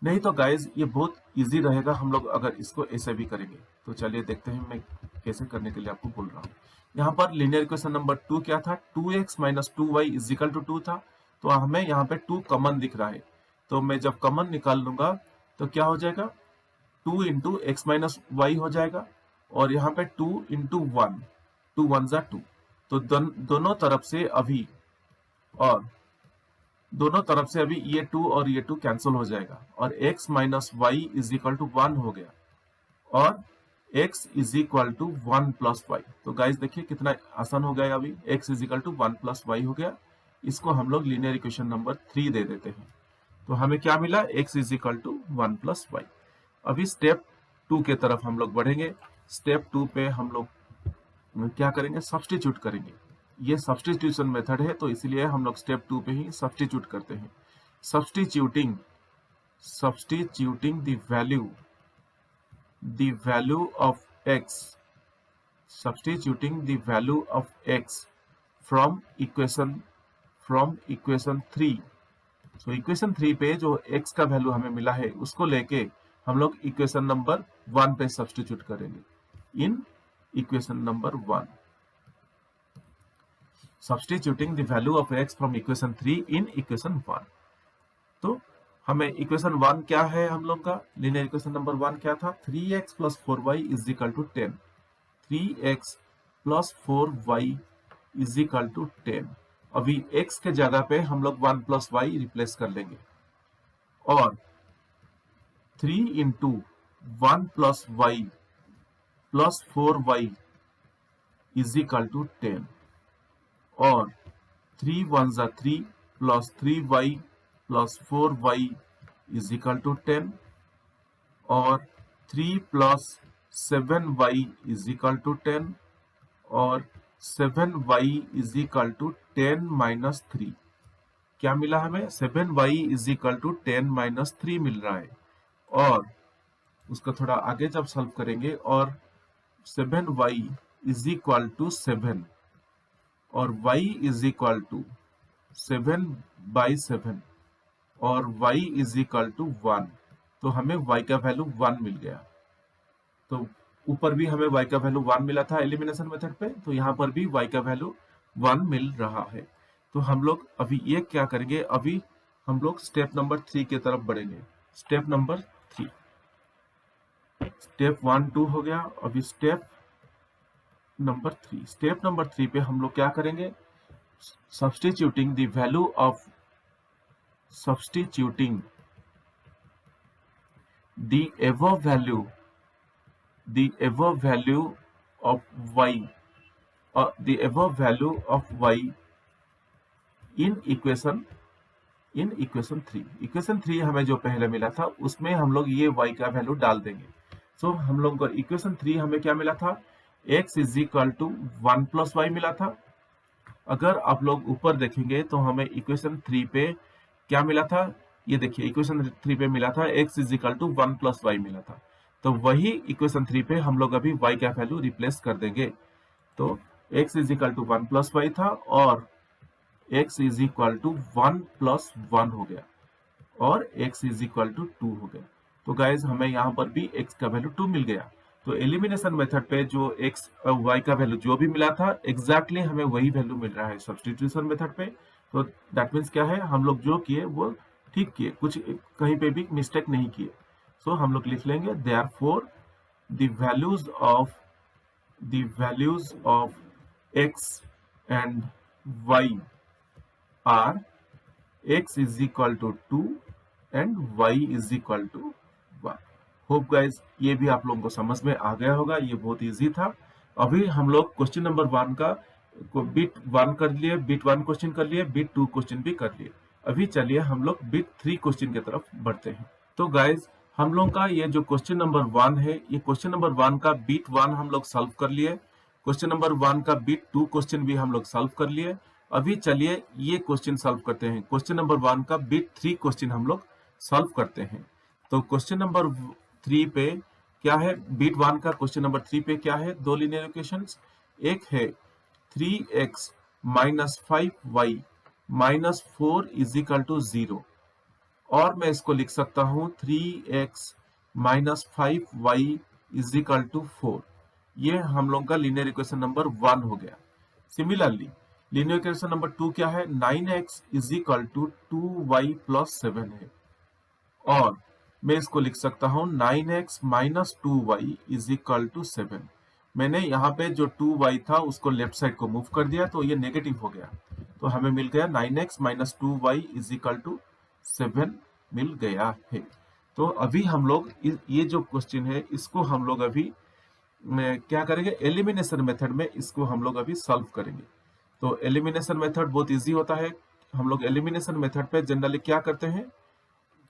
नहीं तो गाइज ये बहुत इजी रहेगा हम लोग अगर इसको ऐसे भी करेंगे। तो चलिए देखते हैं मैं कैसे करने के लिए आपको बोल रहा हूँ। यहाँ पर लीनियर इक्वेशन नंबर 2 क्या था, 2x minus 2y is equal to 2 था। तो हमें यहाँ पे 2 कॉमन दिख रहा है, तो मैं जब कॉमन निकाल लूंगा तो क्या हो जाएगा, 2 इंटू एक्स माइनस वाई हो जाएगा, और यहाँ पे 2 इंटू 1, 2 1 जा 2, तो दोनों तरफ से अभी ये 2 और ये 2 कैंसिल हो जाएगा, और x minus y is equal to 1 हो गया, और x is equal to 1 plus y. तो गाइस देखिए कितना आसान हो गया, अभी x is equal to 1 plus y हो गया। इसको हम लोग लीनियर इक्वेशन नंबर 3 दे देते हैं। तो हमें क्या मिला, x is equal to 1 plus y. अभी स्टेप 2 के तरफ हम लोग बढ़ेंगे। स्टेप 2 पे हम लोग क्या करेंगे, सब्स्टिट्यूट करेंगे। ये सब्स्टिट्यूशन मेथड है, तो इसलिए हम लोग स्टेप 2 पे ही सब्स्टिट्यूट करते हैं। Substituting the value of x, substituting the value of x from equation 3। so equation 3 पे जो x का वैल्यू हमें मिला है उसको लेके हम लोग इक्वेशन नंबर 1 पे सब्स्टिट्यूट करेंगे। In equation number 1, substituting the value of x from equation 3 in equation 1। तो हमें इक्वेशन 1 क्या है, हम लोग का लीनियर इक्वेशन नंबर 1 क्या था, 3x plus 4y is equal to 10। 3x plus 4y is equal to 10। अभी x के जगह पे हम लोग 1 प्लस y रिप्लेस कर लेंगे, और 3 into 1 plus y plus 4y is equal to 10, और 3 1 जा 3 plus 3y plus 4y is equal to 10, और 3 plus 7y is equal to 10, और 7y is equal to 10 minus 3। क्या मिला हमें, 7y is equal to 10 minus 3 मिल रहा है। और उसका थोड़ा आगे जब सॉल्व करेंगे, और 7y इज इक्वल टू 7, और y इज इक्वल टू 7/7, और y इज इक्वल टू 1। तो हमें y का वैल्यू 1 मिल गया। तो ऊपर भी हमें y का वैल्यू 1 मिला था एलिमिनेशन मेथड पे, तो यहाँ पर भी y का वैल्यू 1 मिल रहा है। तो हम लोग अभी ये क्या करेंगे, अभी हम लोग स्टेप नंबर 3 की तरफ बढ़ेंगे। स्टेप नंबर 3, स्टेप 1 2 हो गया, अभी स्टेप नंबर 3। स्टेप नंबर 3 पे हम लोग क्या करेंगे, substituting the value of the above value of y, the above value of y in equation 3। Equation 3 हमें जो पहले मिला था उसमें हम लोग ये y का वैल्यू डाल देंगे। सो हम लोग को इक्वेशन 3 हमें क्या मिला था, x is equal to 1 plus y मिला था। अगर आप लोग ऊपर देखेंगे तो हमें इक्वेशन 3 पे क्या मिला था, ये देखिए इक्वेशन 3 पे मिला था x is equal to 1 plus y मिला था। तो वही इक्वेशन 3 पे हम लोग अभी y का वैल्यू रिप्लेस कर देंगे। तो x is equal to 1 plus y था, और x is equal to 1 plus 1 हो गया, और x इज इक्वल टू 2 हो गया। तो गाइज हमें यहाँ पर भी x का वैल्यू 2 मिल गया। तो एलिमिनेशन मेथड पे जो x y का वैल्यू जो भी मिला था एग्जैक्टली हमें वही वैल्यू मिल रहा है सब्स्टिट्यूशन मेथड पे। तो दैट मीन्स क्या है, हम लोग जो किए वो ठीक किए, कुछ कहीं पे भी मिस्टेक नहीं किए। सो हम लोग लिख लेंगे therefore the values of x and y are x is equal to 2 and y is equal to 1। Hope guys ये भी आप लोगों को समझ में आ गया होगा, ये बहुत इजी था। अभी हम लोग क्वेश्चन नंबर 1 का बिट 1 कर लिए, बिट 1 क्वेश्चन कर लिए, बिट 2 क्वेश्चन भी कर लिए। अभी चलिए हम लोग बिट 3 क्वेश्चन की तरफ बढ़ते हैं। तो गाइज हम लोग का ये जो क्वेश्चन नंबर 1 है, ये क्वेश्चन नंबर 1 का बिट 1 हम लोग सॉल्व कर लिए। क्वेश्चन नंबर 1 का बिट 2 क्वेश्चन भी हम लोग सॉल्व कर लिए। अभी चलिए ये क्वेश्चन सॉल्व करते हैं। क्वेश्चन नंबर 1 का बिट 3 क्वेश्चन हम लोग सॉल्व करते हैं। तो क्वेश्चन नंबर 3 पे क्या है, बिट 1 का क्वेश्चन नंबर 3 पे क्या है, दो लीनियर इक्वेशंस। एक है 3x minus 5y minus 4 is equal to 0, और मैं इसको लिख सकता हूं 3x minus 5y is equal to 4। ये हम लोग का लीनियर इक्वेशन नंबर 1 हो गया। सिमिलरली लीनियर इक्वेशन नंबर 2 क्या है, 9x is equal to 2y plus 7 है। और मैं इसको लिख सकता हूं 9x minus 2y is equal to 7। मैंने यहाँ पे जो 2y था उसको लेफ्ट साइड को मूव कर दिया तो ये नेगेटिव हो गया, तो हमें मिल गया 9x minus 2y is equal to 7 मिल गया है। तो अभी हम लोग ये जो क्वेश्चन है इसको हम लोग अभी क्या करेंगे, एलिमिनेशन मेथड में इसको हम लोग अभी सॉल्व करेंगे। तो एलिमिनेशन मेथड बहुत इजी होता है। हम लोग एलिमिनेशन मेथड पे जनरली क्या करते हैं,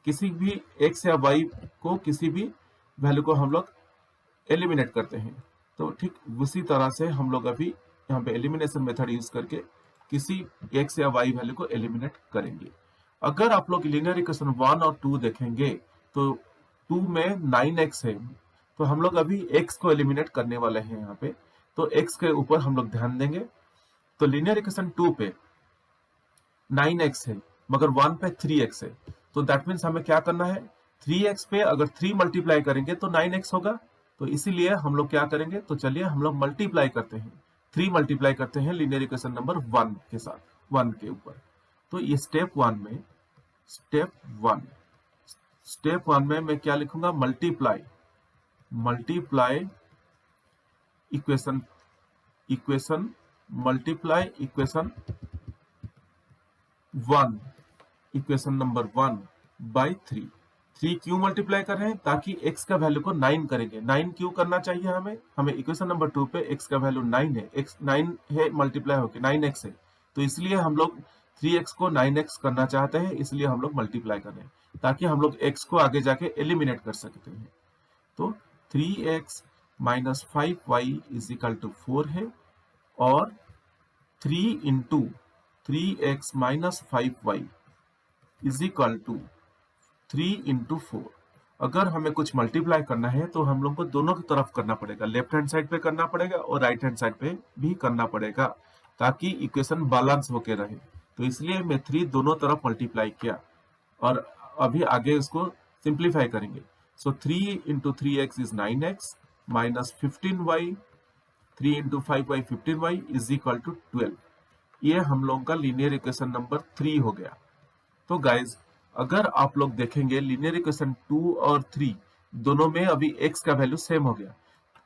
किसी भी x या y को किसी भी वैल्यू को हम लोग एलिमिनेट करते हैं। तो ठीक उसी तरह से हम लोग अभी यहाँ पे एलिमिनेशन मेथड यूज करके किसी x या y वैल्यू को एलिमिनेट करेंगे। अगर आप लोग लीनियर इक्वेशन 1 और 2 देखेंगे तो 2 में 9x है, तो हम लोग अभी x को एलिमिनेट करने वाले हैं यहाँ पे। तो x के ऊपर हम लोग ध्यान देंगे। तो लीनियर इक्वेशन 2 पे 9x है मगर 1 पे 3x है, तो दैट मीन्स हमें क्या करना है, 3x पे अगर 3 मल्टीप्लाई करेंगे तो 9x होगा। तो इसीलिए हम लोग क्या करेंगे, तो चलिए हम लोग मल्टीप्लाई करते हैं, 3 मल्टीप्लाई करते हैं लीनियर इक्वेशन नंबर 1 के साथ, 1 के ऊपर। तो ये स्टेप 1 में मैं क्या लिखूंगा, multiply equation multiply equation 1, equation number 1 by 3 क्यों मल्टीप्लाई कर रहे हैं, ताकि x का वैल्यू को 9 करेंगे। 9 क्यों करना चाहिए हमें इक्वेशन नंबर 2 पे x का वैल्यू 9 है, x 9 है मल्टीप्लाई होके 9x है, तो इसलिए हम लोग 3x को 9x करना चाहते हैं, इसलिए हम लोग मल्टीप्लाई कर रहे हैं ताकि हम लोग x को आगे जाके एलिमिनेट कर सकते हैं। तो 3x minus 5y is equal to 4 है, और 3 into 3x minus 5y is equal to 3 into 4। अगर हमें कुछ मल्टीप्लाई करना है तो हम लोग को दोनों की तरफ करना पड़ेगा, लेफ्ट हैंड साइड पे करना पड़ेगा और राइट हैंड साइड पे भी करना पड़ेगा, ताकि इक्वेशन बैलेंस होके रहे। तो इसलिए मैं 3 दोनों तरफ मल्टीप्लाई किया, और अभी आगे इसको सिंप्लीफाई करेंगे। So 3 into 3x is 9x minus 15y, 3 into 5y 15y is equal to 12। ये हम लोगों का लीनियर इक्वेशन नंबर 3 हो गया। तो गाइज अगर आप लोग देखेंगे लीनियर इक्वेशन 2 और 3 दोनों में अभी x का वैल्यू सेम हो गया,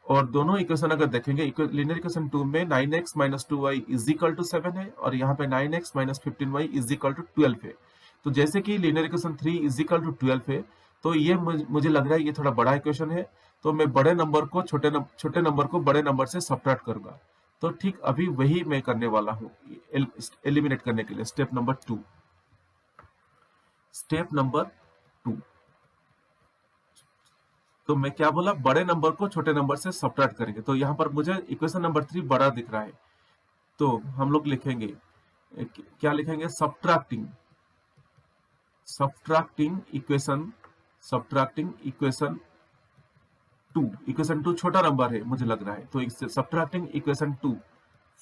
और दोनों इक्वेशन अगर देखेंगे लीनियर इक्वेशन 2 में 9x minus 2y is equal to 7 है, और यहाँ पे 9x minus 15y is equal to 12 है। तो जैसे कि linear equation 3 is equal to 12 है, तो ये मुझे लग रहा है ये थोड़ा बड़ा इक्वेशन है, तो मैं बड़े नंबर को छोटे नंबर को बड़े नंबर से सब्ट्रैक्ट करूंगा। तो ठीक अभी वही मैं करने वाला हूँ एलिमिनेट करने के लिए। स्टेप नंबर 2, तो मैं क्या बोला, बड़े नंबर को छोटे नंबर से सब्ट्रैक्ट करेंगे। तो यहाँ पर मुझे इक्वेशन नंबर 3 बड़ा दिख रहा है, तो हम लोग लिखेंगे, क्या लिखेंगे, सब्ट्रैक्टिंग इक्वेशन 2। इक्वेशन 2 छोटा नंबर है मुझे लग रहा है, तो इससे सब्ट्रैक्टिंग इक्वेशन 2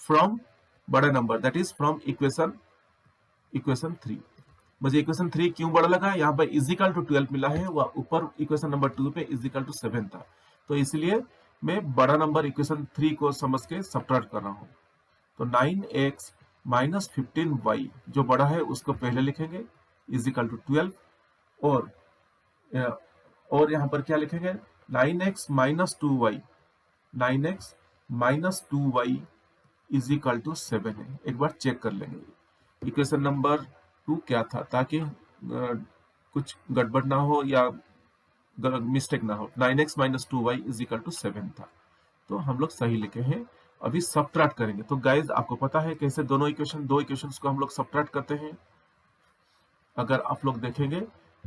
फ्रॉम बड़ा number, that is from equation 3। मुझे इक्वेशन 3 क्यों बड़ा लगा, यहाँ पर इजिकल टू 12 मिला है, वह ऊपर इक्वेशन नंबर 2 पे इजिकल टू 7 था, तो इसलिए मैं बड़ा नंबर इक्वेशन 3 को समझ के सब्ट्रैक्ट कर रहा हूँ। तो 9x माइनस 15y जो बड़ा है उसको पहले लिखेंगे इजिकल टू 12, और यहाँ पर क्या लिखेंगे, 9x minus 2y is equal to 7 है। एक बार चेक कर लेंगे इक्वेशन नंबर 2 क्या था, ताकि कुछ गड़बड़ ना हो या मिस्टेक ना हो। 9x minus 2y is equal to 7 था, तो हम लोग सही लिखे हैं। अभी सब्ट्रैक्ट करेंगे। तो गाइज आपको पता है कैसे दो इक्वेशंस को हम लोग सब्ट्रैक्ट करते हैं। अगर आप लोग देखेंगे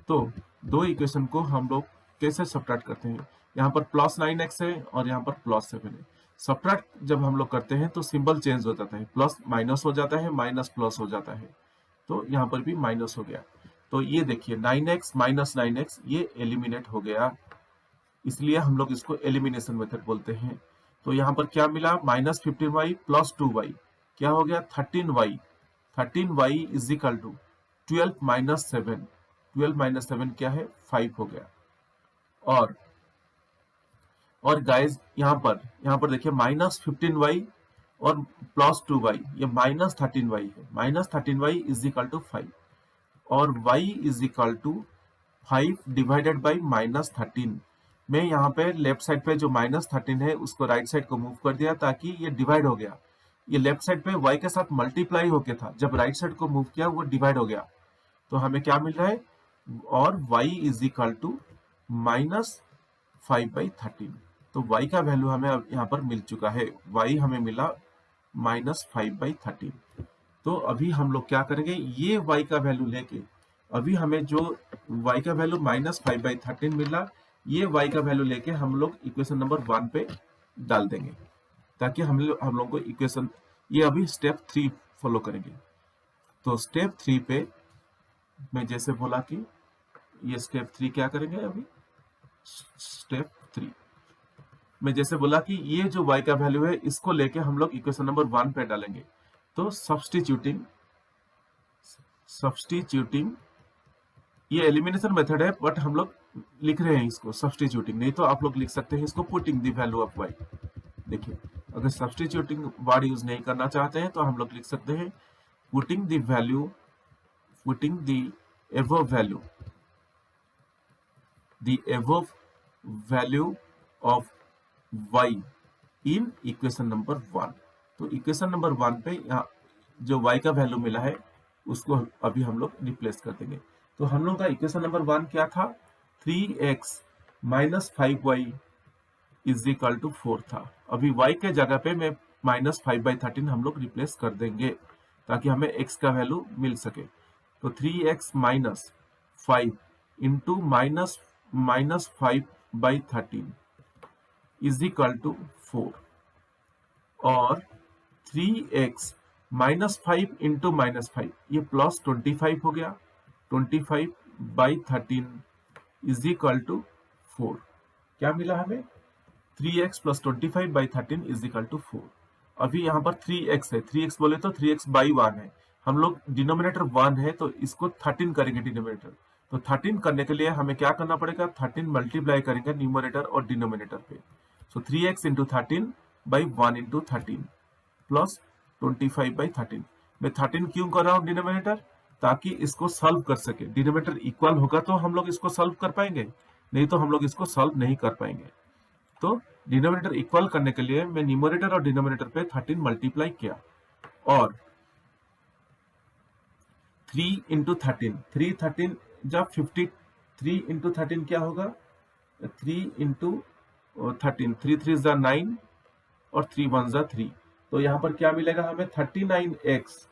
तो दो इक्वेशन को हम लोग कैसे सब्ट्रैक्ट करते हैं, यहाँ पर प्लस 9x है और यहाँ पर प्लस 7 है। सब्ट्रैक्ट जब हम लोग करते हैं तो सिंबल चेंज हो जाता है, प्लस माइनस हो जाता है, माइनस प्लस हो जाता है, तो यहाँ पर भी माइनस हो गया। तो ये देखिए 9x माइनस 9x ये एलिमिनेट हो गया, इसलिए हम लोग इसको एलिमिनेशन मेथड बोलते हैं। तो यहाँ पर क्या मिला, माइनस 15y प्लस 2y क्या हो गया 13y is equal to 12 minus 7, 12 minus 7 क्या है 5 हो गया। और और गाइज यहाँ पर देखिए -15y और +2y, ये -13y है। -13y इज इक्वल टू 5 और y is equal to 5 divided by -13। मैं यहाँ पे लेफ्ट साइड पे जो -13 है उसको राइट साइड को मूव कर दिया ताकि ये डिवाइड हो गया। ये लेफ्ट साइड पे y के साथ मल्टीप्लाई होके था, जब राइट साइड को मूव किया वो डिवाइड हो गया। तो हमें क्या मिल रहा है, और y इज इक्वल टू -5/13। तो y का वैल्यू हमें अब यहाँ पर मिल चुका है, y हमें मिला -5/13। तो अभी हम लोग क्या करेंगे, ये y का वैल्यू लेके, अभी हमें जो y का वैल्यू -5/13 मिला, ये y का वैल्यू लेके हम लोग इक्वेशन नंबर 1 पे डाल देंगे, ताकि हम लोग को इक्वेशन, ये अभी स्टेप 3 फॉलो करेंगे। तो स्टेप 3 पे मैं जैसे बोला कि ये स्टेप 3 क्या करेंगे, अभी स्टेप 3 मैं जैसे बोला कि ये जो y का वैल्यू है इसको लेके हम लोग इक्वेशन नंबर 1 पे डालेंगे। तो सब्स्टिट्यूटिंग ये एलिमिनेशन मेथड है, बट हम लोग लिख रहे हैं इसको सब्स्टिट्यूटिंग, नहीं तो आप लोग लिख सकते हैं इसको putting the value of y। देखिए, अगर सब्स्टिट्यूटिंग वर्ड यूज नहीं करना चाहते हैं तो हम लोग लिख सकते हैं putting the value of y in equation number 1। तो इक्वेशन नंबर 1 पे यहाँ जो y का वैल्यू मिला है उसको अभी हम लोग रिप्लेस कर देंगे। तो हम लोग का इक्वेशन नंबर 1 क्या था, 3x - 5y is equal to 4 था। अभी y के जगह पे मैं -5/13 हम लोग रिप्लेस कर देंगे ताकि हमें x का वैल्यू मिल सके। तो 3x - 5 into -5/13 is equal to 4 और 3x - 5 इंटू -5, ये +25 हो गया, 25/13 इज इक्वल टू 4। क्या मिला हमें, 3x + 25/13 इज इक्वल टू 4। अभी यहाँ पर 3x है, 3x बोले तो 3x/1 है, हम लोग डिनोमिनेटर 1 है तो इसको 13 करेंगे डिनोमिनेटर। तो 13 करने के लिए हमें क्या करना पड़ेगा, 13 मल्टीप्लाई करेंगे न्यूमरेटर और डिनोमिनेटर पे। सो 3x इंटू 13/1 इंटू 13 प्लस 25/13। मैं 13 क्यों कर रहा हूँ डिनोमिनेटर, ताकि इसको सॉल्व कर सके। डिनोमिनेटर इक्वल होगा तो हम लोग इसको सॉल्व कर पाएंगे, नहीं तो हम लोग इसको सॉल्व नहीं कर पाएंगे। तो डिनोमिनेटर इक्वल करने के लिए मैं न्यूमरेटर और डिनोमिनेटर पे 13 मल्टीप्लाई किया और 3 इंटू 13, 13 जब 50, 3 इंटू 13 क्या होगा, 3 इंटू 13, 3 3 जा 9 और 3 1 जा 3। तो यहाँ पर क्या मिलेगा हमें, 39x।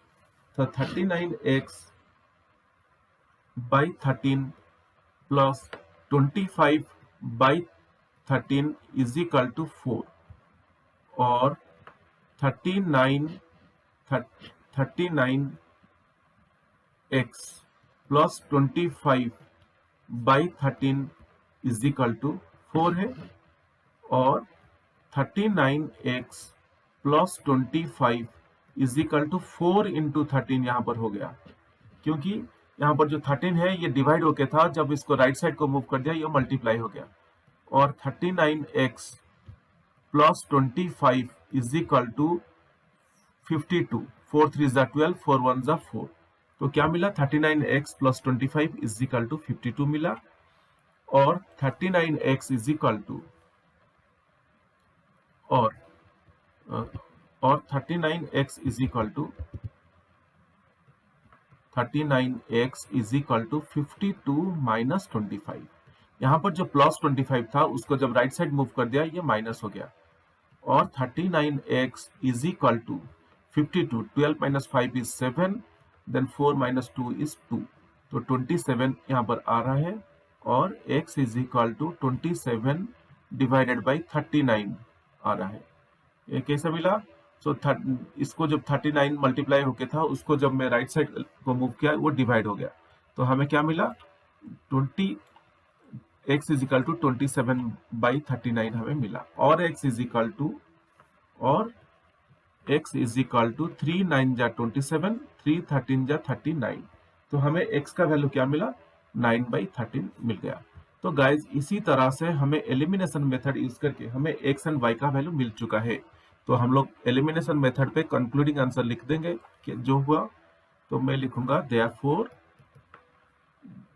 तो 39x/13 plus 25/13 is equal to 4 और 39x plus 25/13 is equal to 4 है और 39x plus 25 is equal to 4 into 13 यहाँ पर हो गया, क्योंकि यहाँ पर जो 13 है ये डिवाइड होके था, जब इसको राइट साइड को मूव कर दिया ये मल्टीप्लाई हो गया। और 39x plus 25 is equal to 52, 4 3 जा 12, 4 1 जा 4। तो क्या मिला, 39x plus 25 is equal to 52 मिला और 39x इज इक्वल टू और 39x is equal to 52 minus 25। यहाँ पर जो प्लस 25 था उसको जब राइट साइड मूव कर दिया ये माइनस हो गया और 39x is equal to 52, 12 minus 5 is 7, then 4 minus 2 is 2, तो 27 यहाँ पर आ रहा है और x is equal to 27 divided by 39 आ रहा है। ये कैसे मिला, सो इसको जब 39 मल्टीप्लाई होके था उसको जब मैं राइट साइड को मूव किया वो डिवाइड हो गया, तो हमें क्या मिला, 20x इज इक्वल टू 27/39 हमें मिला और x इज इक्वल टू 3 9 जा 27, 3 13 जा 39। तो हमें x का वैल्यू क्या मिला, 9/13 मिल गया। तो गाइज इसी तरह से हमें एलिमिनेशन मेथड यूज करके हमें एक्स एंड वाई का वैल्यू मिल चुका है। तो हम लोग एलिमिनेशन मेथड पे कंक्लूडिंग आंसर लिख देंगे कि जो हुआ, तो मैं लिखूंगा therefore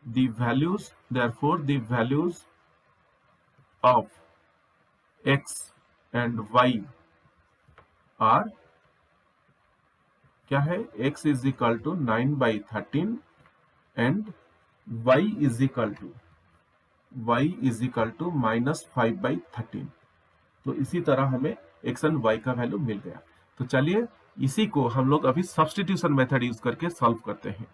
the values of x and y are क्या है, x is equal to 9/13 and y is equal to -5/13। तो इसी तरह हमें x एंड y का वैल्यू मिल गया। तो चलिए इसी को हम लोग अभी सब्स्टिट्यूशन मेथड यूज करके सॉल्व करते हैं।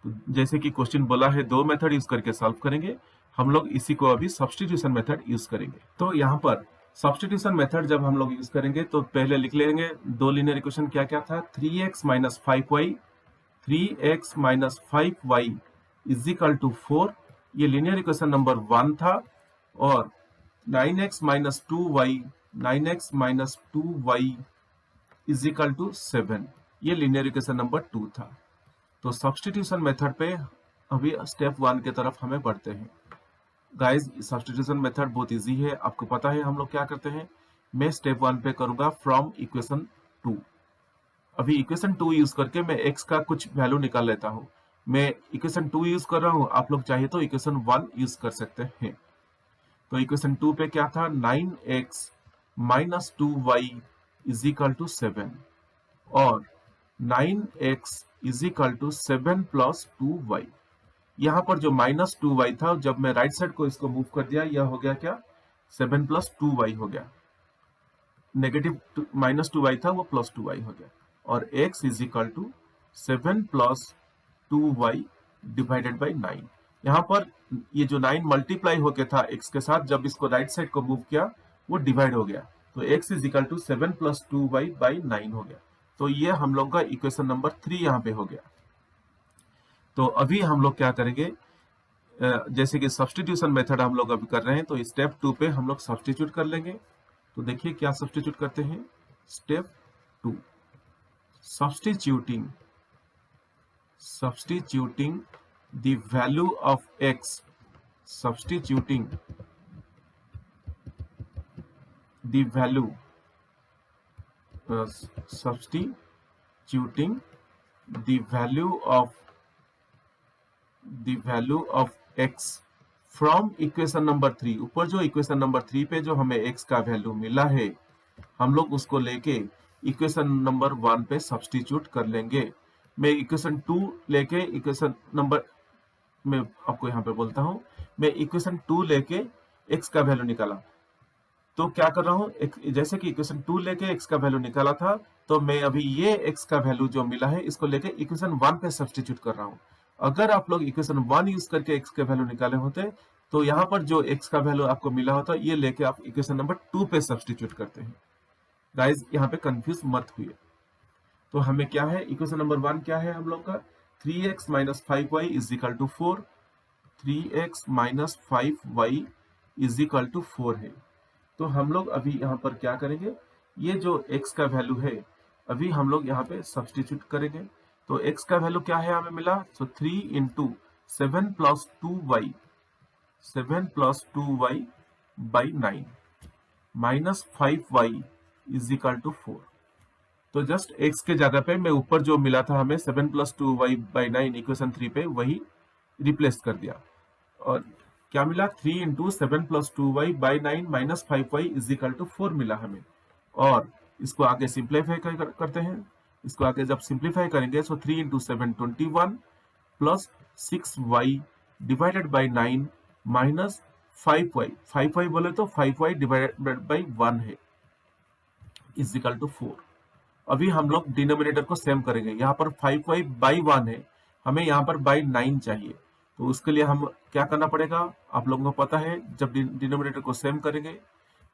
तो जैसे कि क्वेश्चन बोला है 2 मेथड यूज करके सॉल्व करेंगे, हम लोग इसी को अभी सब्स्टिट्यूशन मेथड यूज करेंगे। तो यहाँ पर सब्स्टिट्यूशन मेथड जब हम लोग यूज करेंगे तो पहले लिख लेंगे दो लीनियर इक्वेशन क्या क्या था, 3x - 5y is equal to 4, ये लीनियर इक्वेशन नंबर 1 था, और 9x - 2y is equal to 7, ये लीनियर इक्वेशन नंबर 2 था। तो सब्स्टिट्यूशन मेथड पे अभी स्टेप 1 की तरफ हमें बढ़ते हैं। गाइज सब्स्टिट्यूशन मेथड बहुत इजी है, आपको पता है हम लोग क्या करते हैं। मैं स्टेप 1 पे करूंगा फ्रॉम इक्वेशन 2। अभी इक्वेशन 2 यूज करके मैं x का कुछ वैल्यू निकाल लेता हूं। मैं इक्वेशन 2 यूज कर रहा हूं, आप लोग चाहे तो इक्वेशन 1 यूज कर सकते हैं। तो इक्वेशन 2 पे क्या था, 9x - 2y is equal to 7 और 9x is equal to 7 + 2y। यहाँ पर जो -2y था, जब मैं राइट साइड को इसको मूव कर दिया, यह हो गया क्या, 7 + 2y हो गया। नेगेटिव -2y था वो +2y हो गया, और x is equal to 7 + 2y divided by 9। यहाँ पर ये जो 9 मल्टीप्लाई होके था x के साथ, जब इसको राइट साइड को मूव किया वो डिवाइड हो गया, तो x is equal to 7 + 2y by 9 हो गया। तो ये हम लोग का इक्वेशन नंबर 3 यहाँ पे हो गया। तो अभी हम लोग क्या करेंगे, जैसे कि सब्स्टिट्यूशन मेथड हम लोग अभी कर रहे हैं, तो स्टेप 2 पे हम लोग सब्स्टिट्यूट कर लेंगे। तो देखिए क्या सब्स्टिट्यूट करते हैं। Step 2, substituting the value of x, substituting the value of x from equation number 3। ऊपर जो इक्वेशन नंबर 3 पे जो हमें x का वैल्यू मिला है, हम लोग उसको लेके इक्वेशन नंबर 1 पे सब्स्टिट्यूट कर लेंगे। मैं इक्वेशन 2 लेके इक्वेशन नंबर, मैं आपको यहाँ पे बोलता हूँ, मैं इक्वेशन 2 लेके x का वैल्यू निकाला। तो क्या कर रहा हूँ, जैसे कि इक्वेशन 2 लेके x का वैल्यू निकाला था, तो मैं अभी ये x का वैल्यू जो मिला है इसको लेके इक्वेशन 1 पे सब्स्टिट्यूट कर रहा हूँ। अगर आप लोग इक्वेशन 1 यूज करके x के वैल्यू निकाले होते, तो यहाँ पर जो x का वैल्यू आपको मिला होता, ये लेके आप इक्वेशन नंबर 2 पे सब्स्टिट्यूट करते हैं। गाइज यहाँ पे कंफ्यूज मत हुए। तो हमें क्या है, इक्वेशन नंबर 1 क्या है हम लोग का, 3x - 5y is equal to 4, 3x - 5y is equal to 4 है। तो हम लोग अभी यहाँ पर क्या करेंगे, ये जो x का वैल्यू है अभी हम लोग यहाँ पे सब्स्टिट्यूट करेंगे। तो x का वैल्यू क्या है हमें मिला, तो 3 × 7 + 2y, 7 + 2y by 9 minus 5y is equal to 4। तो जस्ट x के जगह पे मैं ऊपर जो मिला था हमें 7 + 2y बाई 9 इक्वेशन 3 पे वही रिप्लेस कर दिया, और क्या मिला, 3 × 7 + 2y by 9 minus 5y is equal to 4 मिला हमें। और इसको आगे सिंप्लीफाई करते हैं। इसको आगे जब सिंप्लीफाई करेंगे तो 3 × 7 21 plus 6y divided by 9 minus 5y, 5y बोले तो 5y डिवाइडेड बाई 1 है इज इक्वल टू 4। अभी हम लोग डिनोमिनेटर को सेम करेंगे, यहाँ पर 5y बाई 1 है, हमें यहाँ पर बाई 9 चाहिए। तो उसके लिए हम क्या करना पड़ेगा, आप लोगों को पता है, जब डिनोमिनेटर को सेम करेंगे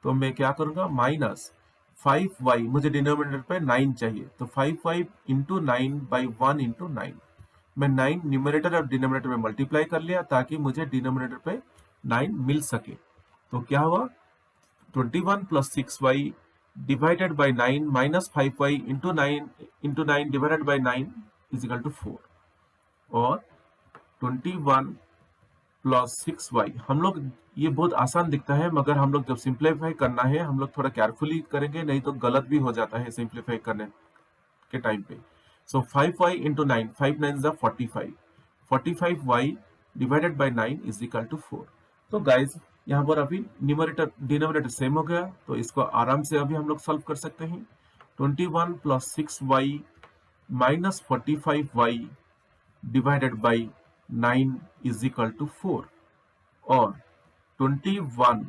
तो मैं क्या करूंगा, माइनस 5y, मुझे डिनोमिनेटर पे 9 चाहिए, तो 5y × 9 बाई 1 × 9। मैं 9 न्यूमरेटर और डिनोमिनेटर में मल्टीप्लाई कर लिया ताकि मुझे डिनोमिनेटर पे 9 मिल सके। तो क्या हुआ, 21 + 6y divided by 9 minus 5y × 9 divided by 9 is equal to 4, और 21 प्लस 6y। हम लोग ये बहुत आसान दिखता है, मगर हम लोग जब सिंप्लीफाई करना है हम लोग थोड़ा केयरफुली करेंगे, नहीं तो गलत भी हो जाता है सिंप्लीफाई करने के टाइम पे। सो 5y इंटू 9, 5 9 जा 45, 45y divided by 9 is equal to 4। तो गाइज यहाँ पर अभी न्यूमरेटर डिनोमिनेटर सेम हो गया, तो इसको आराम से अभी हम लोग सॉल्व कर सकते हैं। 21 plus 6y minus 45y divided by 9 is equal to 4, और 21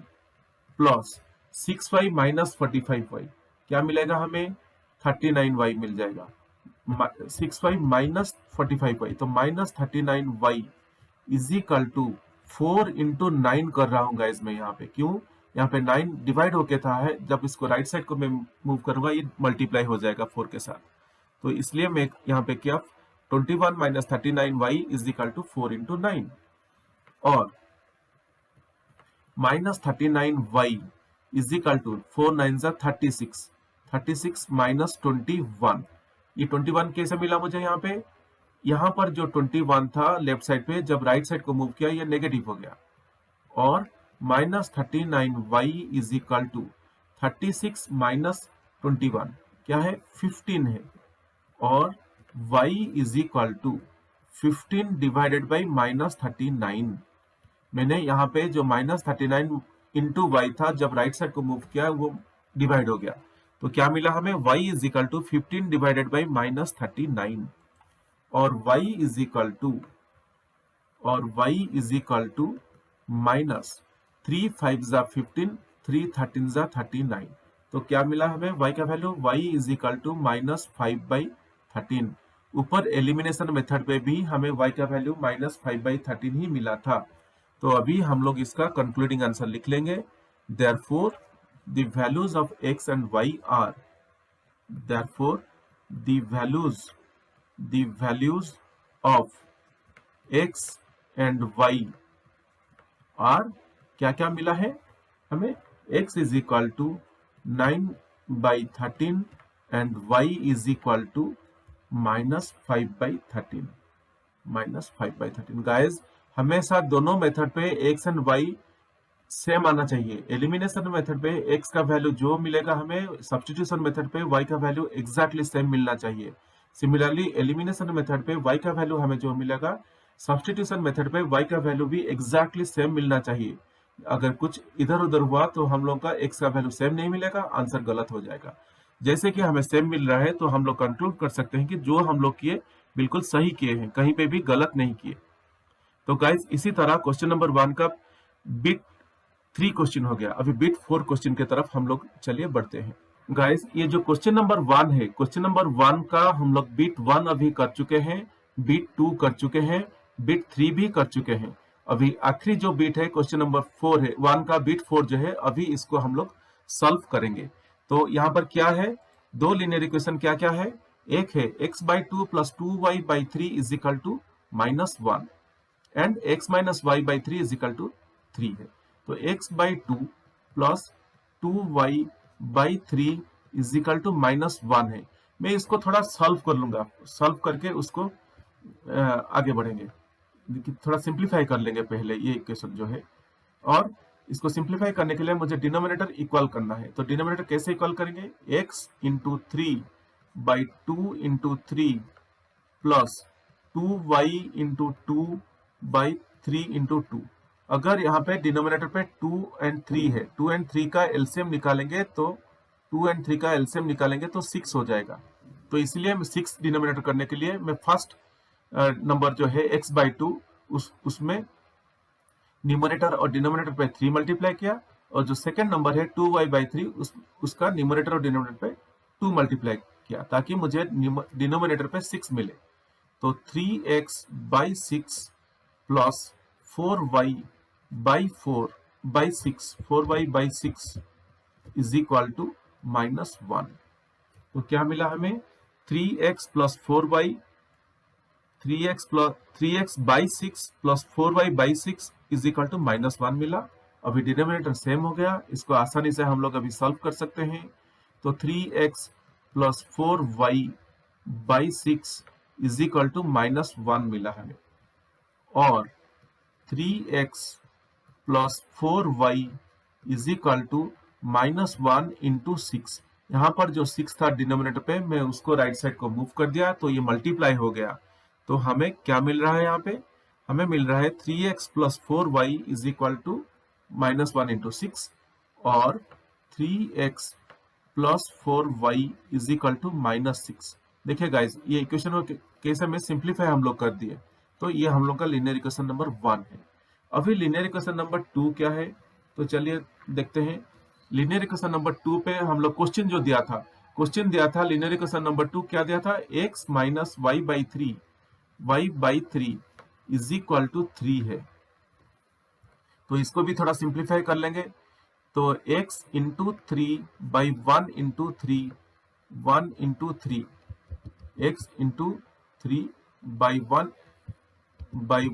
प्लस 6y माइनस 45y क्या मिलेगा हमें, 39y मिल जाएगा। 6y माइनस 45y, तो minus 39y is equal to 4 into 9 कर रहा हूँ गाइज मैं यहाँ पे। क्यों, यहाँ पे 9 डिवाइड होके था है, जब इसको राइट साइड को मैं मूव करूंगा ये मल्टीप्लाई हो जाएगा 4 के साथ, तो इसलिए मैं यहाँ पे किया 21 minus 39y is equal to 4 into 9, और minus 39y is equal to 4 9 जा 36, 36 माइनस 21। ये 21 कैसे मिला मुझे यहाँ पे, यहाँ पर जो 21 था लेफ्ट साइड पे, जब राइट साइड को मूव किया ये नेगेटिव हो गया, और minus 39y is equal to 36 minus 21 क्या है, 15 है, और y is equal to 15 divided by minus 39। मैंने यहाँ पे जो माइनस 39 इंटू वाई था, जब राइट साइड को मूव किया वो डिवाइड हो गया, तो क्या मिला हमें, y is equal to 15 divided by minus 39, और y is equal to minus 3 5 जा 15, 3 13 जा 39। तो क्या मिला हमें y का value, y is equal to minus 5/13। ऊपर एलिमिनेशन मेथड पे भी हमें y का वैल्यू माइनस 5/13 ही मिला था। तो अभी हम लोग इसका कंक्लूडिंग आंसर लिख लेंगे। Therefore the values of x and y are, therefore the values of x and y are, क्या क्या मिला है हमें, x is equal to 9/13 and y is equal to minus 5/13, minus 5/13। Guys हमेशा दोनों मेथड पे x एंड y सेम आना चाहिए। एलिमिनेशन मेथड पे x का वैल्यू जो मिलेगा हमें, सब्स्टिट्यूशन मेथड पे y का वैल्यू एग्जैक्टली सेम मिलना चाहिए। सिमिलरली एलिमिनेशन मेथड पे y का वैल्यू हमें जो मिलेगा, सब्स्टिट्यूशन मेथड पे y का वैल्यू भी एग्जैक्टली सेम मिलना चाहिए। अगर कुछ इधर उधर हुआ तो हम लोग का x का वैल्यू सेम नहीं मिलेगा, आंसर गलत हो जाएगा। जैसे कि हमें सेम मिल रहा है तो हम लोग कंक्लूड कर सकते हैं कि जो हम लोग किए बिल्कुल सही किए हैं, कहीं पे भी गलत नहीं किए। तो गाइज इसी तरह क्वेश्चन नंबर 1 का बिट 3 क्वेश्चन हो गया। अभी बिट 4 क्वेश्चन की तरफ हम लोग चलिए बढ़ते हैं। गाइज ये जो क्वेश्चन नंबर 1 है, क्वेश्चन नंबर 1 का हम लोग बिट 1 अभी कर चुके हैं, बिट 2 कर चुके हैं, बिट 3 भी कर चुके हैं। अभी आखिरी जो बिट है क्वेश्चन नंबर 4 है, 1 का बिट 4 जो है, अभी इसको हम लोग सॉल्व करेंगे। तो यहाँ पर क्या है, दो लीनियर इक्वेशन क्या क्या है, एक है x/2 plus 2y/3 is equal to -1 and x-y/3 is equal to 3 है। तो x/2 plus 2y/3 is equal to -1 है। मैं इसको थोड़ा सॉल्व कर लूंगा, सॉल्व करके उसको आगे बढ़ेंगे, थोड़ा सिंप्लीफाई कर लेंगे पहले ये इक्वेशन जो है, और इसको सिंप्लीफाई करने के लिए मुझे डिनोमिनेटर इक्वल करना है। तो डिनोमिनेटर कैसे इक्वल करेंगे, x into 3/2 into 3 plus 2y into 2/3 into 2। अगर यहाँ पे डिनोमिनेटर पे 2 एंड 3 है, 2 एंड 3 का एलसीएम निकालेंगे तो 2 एंड 3 का एलसीएम निकालेंगे तो 6 हो जाएगा। तो इसलिए मैं 6 डिनोमिनेटर करने के लिए मैं फर्स्ट नंबर जो है x/2 उसमें न्यूमरेटर और डिनोमिनेटर पे 3 मल्टीप्लाई किया, और जो सेकंड नंबर है 2y/3 उसका न्यूमरेटर और डिनोमिनेटर पे 2 मल्टीप्लाई किया, ताकि मुझे डिनोमिनेटर पे 6 मिले। तो 3x/6 plus 4y/6 is equal to -1। तो क्या मिला हमें, 3x plus 4y, 3x/6 plus 4y/6 is equal to -1 मिला। अभी डिनोमिनेटर सेम हो गया, इसको आसानी से हम लोग अभी सॉल्व कर सकते हैं। तो 3x plus 4y/6 is equal to -1 मिला हमें, और 3x plus 4y is equal to -1 into 6। यहाँ पर जो 6 था डिनोमिनेटर पे, मैं उसको राइट साइड को मूव कर दिया तो ये मल्टीप्लाई हो गया। तो हमें क्या मिल रहा है यहाँ पे? हमें मिल रहा है 3x plus 4y is equal to -1 into 6 और 3x plus 4y is equal to -6। देखिए गाइज, ये इक्वेशन को कैसे में सिंप्लीफाई हम लोग कर दिए। तो ये हम लोग का लीनियर इक्वेशन नंबर 1 है। अभी लीनियर इक्वेशन नंबर 2 क्या है, तो चलिए देखते हैं। लीनियर इक्वेशन नंबर 2 पे हम लोग क्वेश्चन जो दिया था, लीनियर इक्वेशन नंबर 2 क्या दिया था? x minus y by three is equal to 3 है। तो इसको भी थोड़ा सिंप्लीफाई कर लेंगे। तो x into 3 by 1 into 3 x into 3 by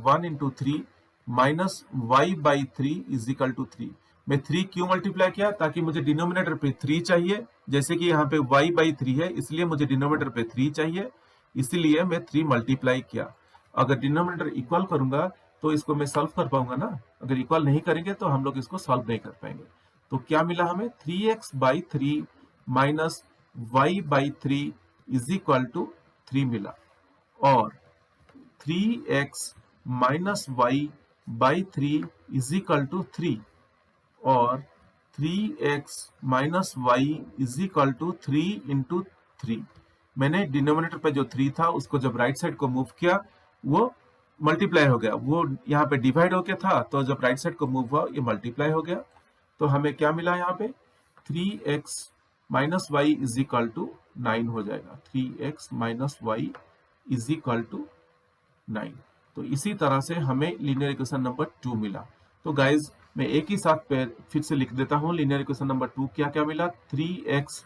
1 into 3 minus y by 3 is equal to 3। मैं 3 क्यों मल्टीप्लाई किया? ताकि मुझे डिनोमिनेटर पे 3 चाहिए, जैसे कि यहाँ पे y बाई 3 है, इसलिए मुझे डिनोमिनेटर पे 3 चाहिए, इसीलिए मैं 3 मल्टीप्लाई किया। अगर डिनोमिनेटर इक्वल करूंगा तो इसको मैं सॉल्व कर पाऊंगा ना। अगर इक्वल नहीं करेंगे तो हम लोग इसको सॉल्व नहीं कर पाएंगे। तो क्या मिला हमें? 3x by 3 minus y by 3 is equal to 3 मिला, और 3x minus y by 3 is equal to 3, और 3x minus y is equal to 3 into 3। मैंने डिनोमिनेटर पे जो 3 था उसको जब राइट साइड को मूव किया वो मल्टीप्लाई हो गया, वो यहाँ पे डिवाइड हो गया था, तो जब राइट साइड को मूव हुआ ये मल्टीप्लाई हो गया। तो हमें क्या मिला यहाँ पे? 3x minus y is equal to 9 हो जाएगा। 3x minus y is equal to 9। तो इसी तरह से हमें लीनियर इक्वेशन नंबर 2 मिला। तो गाइज मैं एक ही साथ फिर से लिख देता हूं। लीनियर इक्वेशन नंबर 2 क्या क्या मिला? 3x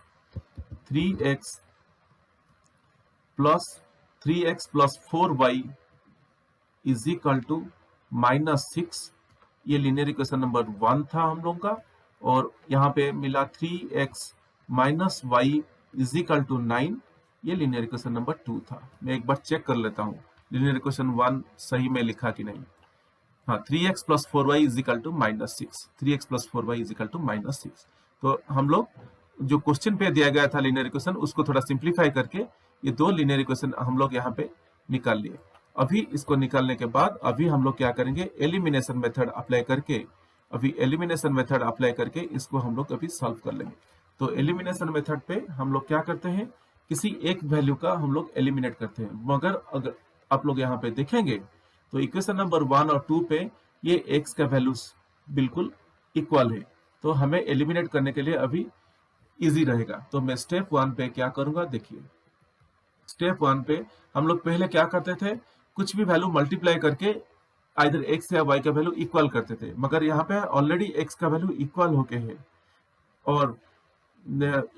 plus 4y is equal to -6। ये लीनियर इक्वेशन नंबर 1 था हम लोग का, और यहाँ पे मिला 3x minus y is equal to 9। ये लीनियर इक्वेशन नंबर 2 था। मैं एक बार चेक कर लेता हूँ लीनियर इक्वेशन 1 सही में लिखा कि नहीं। हाँ, 3x plus 4y is equal to -6। 3x plus 4y is equal to -6। तो हम लोग जो क्वेश्चन पे दिया गया था लीनियर इक्वेशन, उसको थोड़ा सिंप्लीफाई करके ये 2 लीनियर इक्वेशन हम लोग यहाँ पे निकाल लिए। अभी इसको निकालने के बाद अभी हम लोग क्या करेंगे? एलिमिनेशन मेथड अप्लाई करके इसको हम लोग अभी सॉल्व कर लेंगे। तो एलिमिनेशन मेथड पे हम लोग क्या करते हैं? किसी एक वैल्यू का हम लोग एलिमिनेट करते हैं। मगर अगर आप लोग यहाँ पे देखेंगे तो इक्वेशन नंबर 1 और 2 पे ये x का वैल्यू बिल्कुल इक्वल है, तो हमें एलिमिनेट करने के लिए अभी इजी रहेगा। तो मैं स्टेप 1 पे क्या करूंगा, देखिए। स्टेप 1 पे हम लोग पहले क्या करते थे? कुछ भी वैल्यू मल्टीप्लाई करके आइदर x या y का वैल्यू इक्वल करते थे, मगर यहाँ पे ऑलरेडी x का वैल्यू इक्वल होके है, और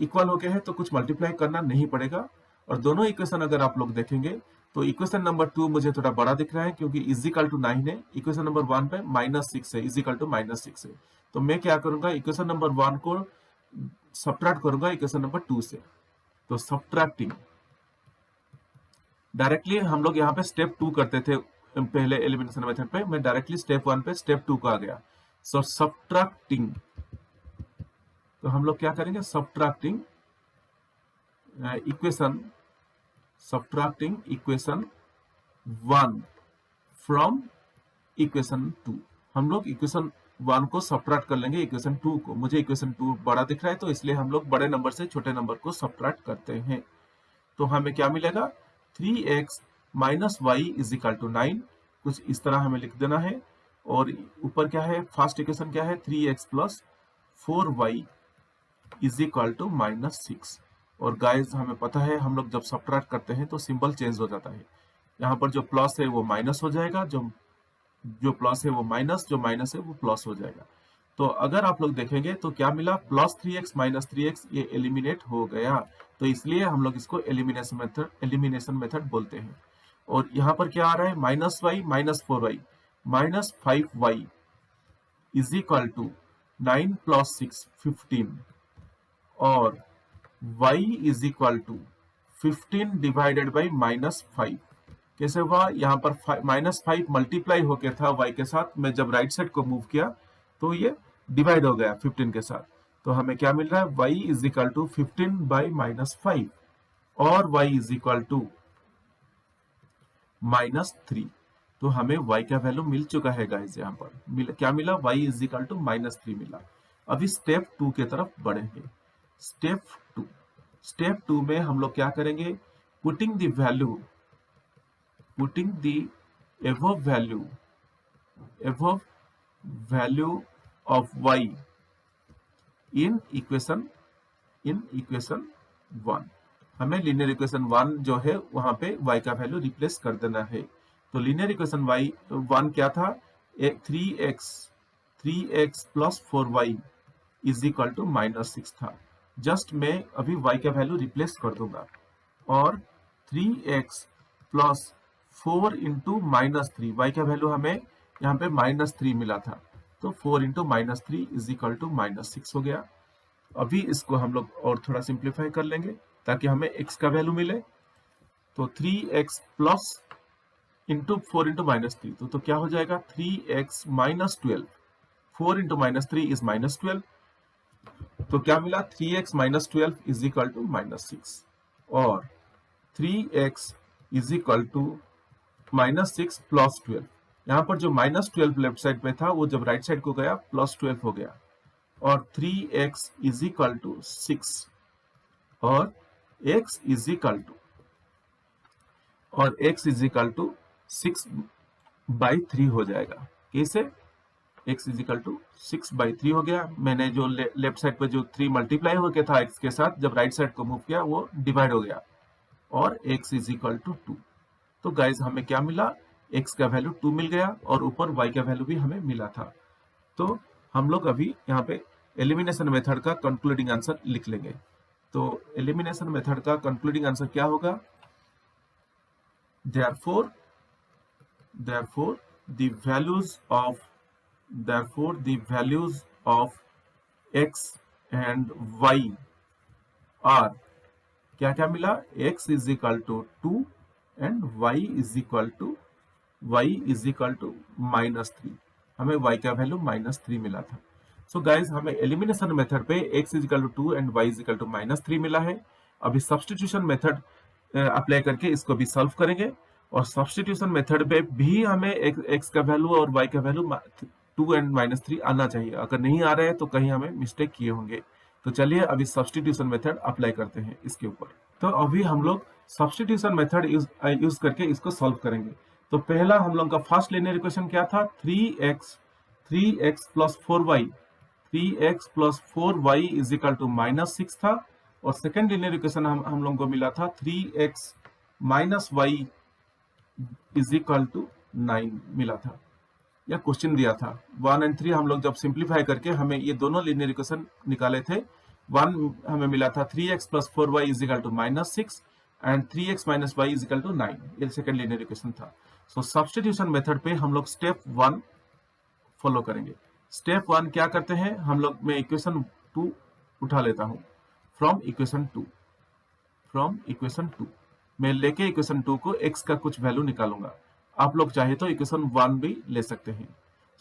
इक्वल होके है तो कुछ मल्टीप्लाई करना नहीं पड़ेगा। और दोनों इक्वेशन अगर आप लोग देखेंगे तो इक्वेशन नंबर 2 मुझे थोड़ा बड़ा दिख रहा है क्योंकि इज इक्वल टू 9 है। इक्वेशन नंबर 1 पे -6 है, इज इक्वल टू -6 है। तो मैं क्या करूंगा? इक्वेशन नंबर 1 को सब्ट्रैक्ट करूंगा इक्वेशन नंबर 2 से। तो सब्ट्रैक्टिंग डायरेक्टली हम लोग यहाँ पे स्टेप 2 करते थे पहले एलिमिनेशन मेथड पे। मैं डायरेक्टली स्टेप 1 पे स्टेप 2 को आ गया। सो सब्ट्रैक्टिंग, तो हम लोग क्या करेंगे? Subtracting equation 1 from equation 2। हम लोग इक्वेशन 1 को सब्ट्रैक्ट कर लेंगे इक्वेशन 2 को। मुझे इक्वेशन 2 बड़ा दिख रहा है तो इसलिए हम लोग बड़े नंबर से छोटे नंबर को सब्ट्रैक्ट करते हैं। तो हमें क्या मिलेगा? 3x minus y is equal to 9। कुछ इस तरह हमें लिख देना है। और ऊपर क्या है? फर्स्ट इक्वेशन क्या है? 3x plus 4y is equal to -6। और गाइस हमें पता है हम लोग जब सब्ट्रैक्ट करते हैं तो सिंबल चेंज हो जाता है। यहाँ पर जो प्लस है वो माइनस हो जाएगा, जो प्लस है वो माइनस, जो माइनस है वो प्लस हो जाएगा। तो अगर आप लोग देखेंगे तो क्या मिला? प्लस 3x माइनस 3x ये एलिमिनेट हो गया। तो इसलिए हम लोग इसको एलिमिनेशन मेथड बोलते हैं। और यहाँ पर क्या आ रहा है? -y minus 4y minus 5y is equal to 9 plus 6 15, और y is equal to 15 divided by -5। कैसे हुआ, यहाँ पर -5 मल्टीप्लाई होके था y के साथ, मैं जब राइट साइड को मूव किया तो ये डिवाइड हो गया 15 के साथ। तो हमें क्या मिल रहा है, y इज इक्वल टू 15/-5 और y इज इक्वल टू -3। तो हमें y का वैल्यू मिल चुका है गाइस, यहाँ पर क्या मिला, y इज इक्वल टू -3 मिला। अभी स्टेप 2 के तरफ बढ़ेंगे। स्टेप 2 में हम लोग क्या करेंगे, putting the above value of y in equation 1। हमें लीनियर इक्वेशन 1 जो है वहां पे y का वैल्यू रिप्लेस कर देना है। तो लीनियर इक्वेशन y1 क्या था, 3x plus 4y is equal to -6 था। जस्ट मैं अभी y का वैल्यू रिप्लेस कर दूंगा और 3x प्लस 4 इंटू -3, y का वैल्यू हमें यहाँ पे -3 मिला था, तो 4 इंटू -3 इज इक्वल टू -6 हो गया। अभी इसको हम लोग और थोड़ा सिंप्लीफाई कर लेंगे ताकि हमें x का वैल्यू मिले। तो 3x प्लस इंटू 4 इंटू -3, तो क्या हो जाएगा, 3x -12, 4 इंटू -3 इज -12, तो क्या मिला, 3x -12 इज इक्वल टू -6 और 3x is equal to -6 plus 12। यहाँ पर जो -12 लेफ्ट साइड पे था वो जब राइट साइड को गया +12 हो गया और 3x इज इक्वल टू 6 और x इज इक्वल टू 6/3 हो जाएगा। कैसे, x इज इक्वल टू 6/3 हो गया। मैंने जो लेफ्ट साइड पे जो 3 मल्टीप्लाई हो गया था x के साथ, जब राइट साइड को मूव किया वो डिवाइड हो गया और x इज इक्वल टू 2। तो गाइज हमें क्या मिला, x का वैल्यू 2 मिल गया और ऊपर y का वैल्यू भी हमें मिला था। तो हम लोग अभी यहाँ पे एलिमिनेशन मेथड का कंक्लूडिंग आंसर लिख लेंगे। तो एलिमिनेशन मेथड का कंक्लूडिंग आंसर क्या होगा, therefore the values of x and y are, क्या मिला, x is equal to 2 and y is equal to -3। हमें y का वैल्यू -3 मिला था। सो गाइज हमें एलिमिनेशन मेथड पे x is equal to 2 and y is equal to -3 मिला है। अभी सब्स्टिट्यूशन मेथड अप्लाई करके इसको भी सॉल्व करेंगे और सब्स्टिट्यूशन मेथड पे भी हमें x का वैल्यू और y का वैल्यू 2 एंड -3 आना चाहिए। अगर नहीं आ रहा है तो कहीं हमें मिस्टेक किए होंगे। तो चलिए अभी सब्स्टिट्यूशन मेथड अप्लाई करते हैं इसके ऊपर। तो अभी हम लोग सब्स्टिट्यूशन मेथड यूज करके इसको सॉल्व करेंगे। तो पहला हम लोग का फर्स्ट लीनियर इक्वेशन क्या था, 3x plus 4y, 3x plus 4y is equal to -6 था। और सेकेंड लीनियर इक्वेशन हम लोगों को मिला था 3x minus y is equal to 9 मिला था, या क्वेश्चन दिया था। 1 एंड 3 हम लोग जब सिंप्लीफाई करके हमें ये दोनों लीनियर इक्वेशन निकाले थे। 1 हमें मिला था 3x plus 4y is equal to -6 and 3x minus y is equal to 9, ये सेकेंड लीनियर इक्वेशन था। सो सब्स्टिट्यूशन मेथड पे हम लोग स्टेप 1 फॉलो करेंगे। स्टेप 1 क्या करते हैं हम लोग, मैं इक्वेशन 2 उठा लेता हूं फ्रॉम इक्वेशन 2 मैं लेके इक्वेशन 2 को x का कुछ वैल्यू निकालूंगा। आप लोग चाहे तो इक्वेशन 1 भी ले सकते हैं।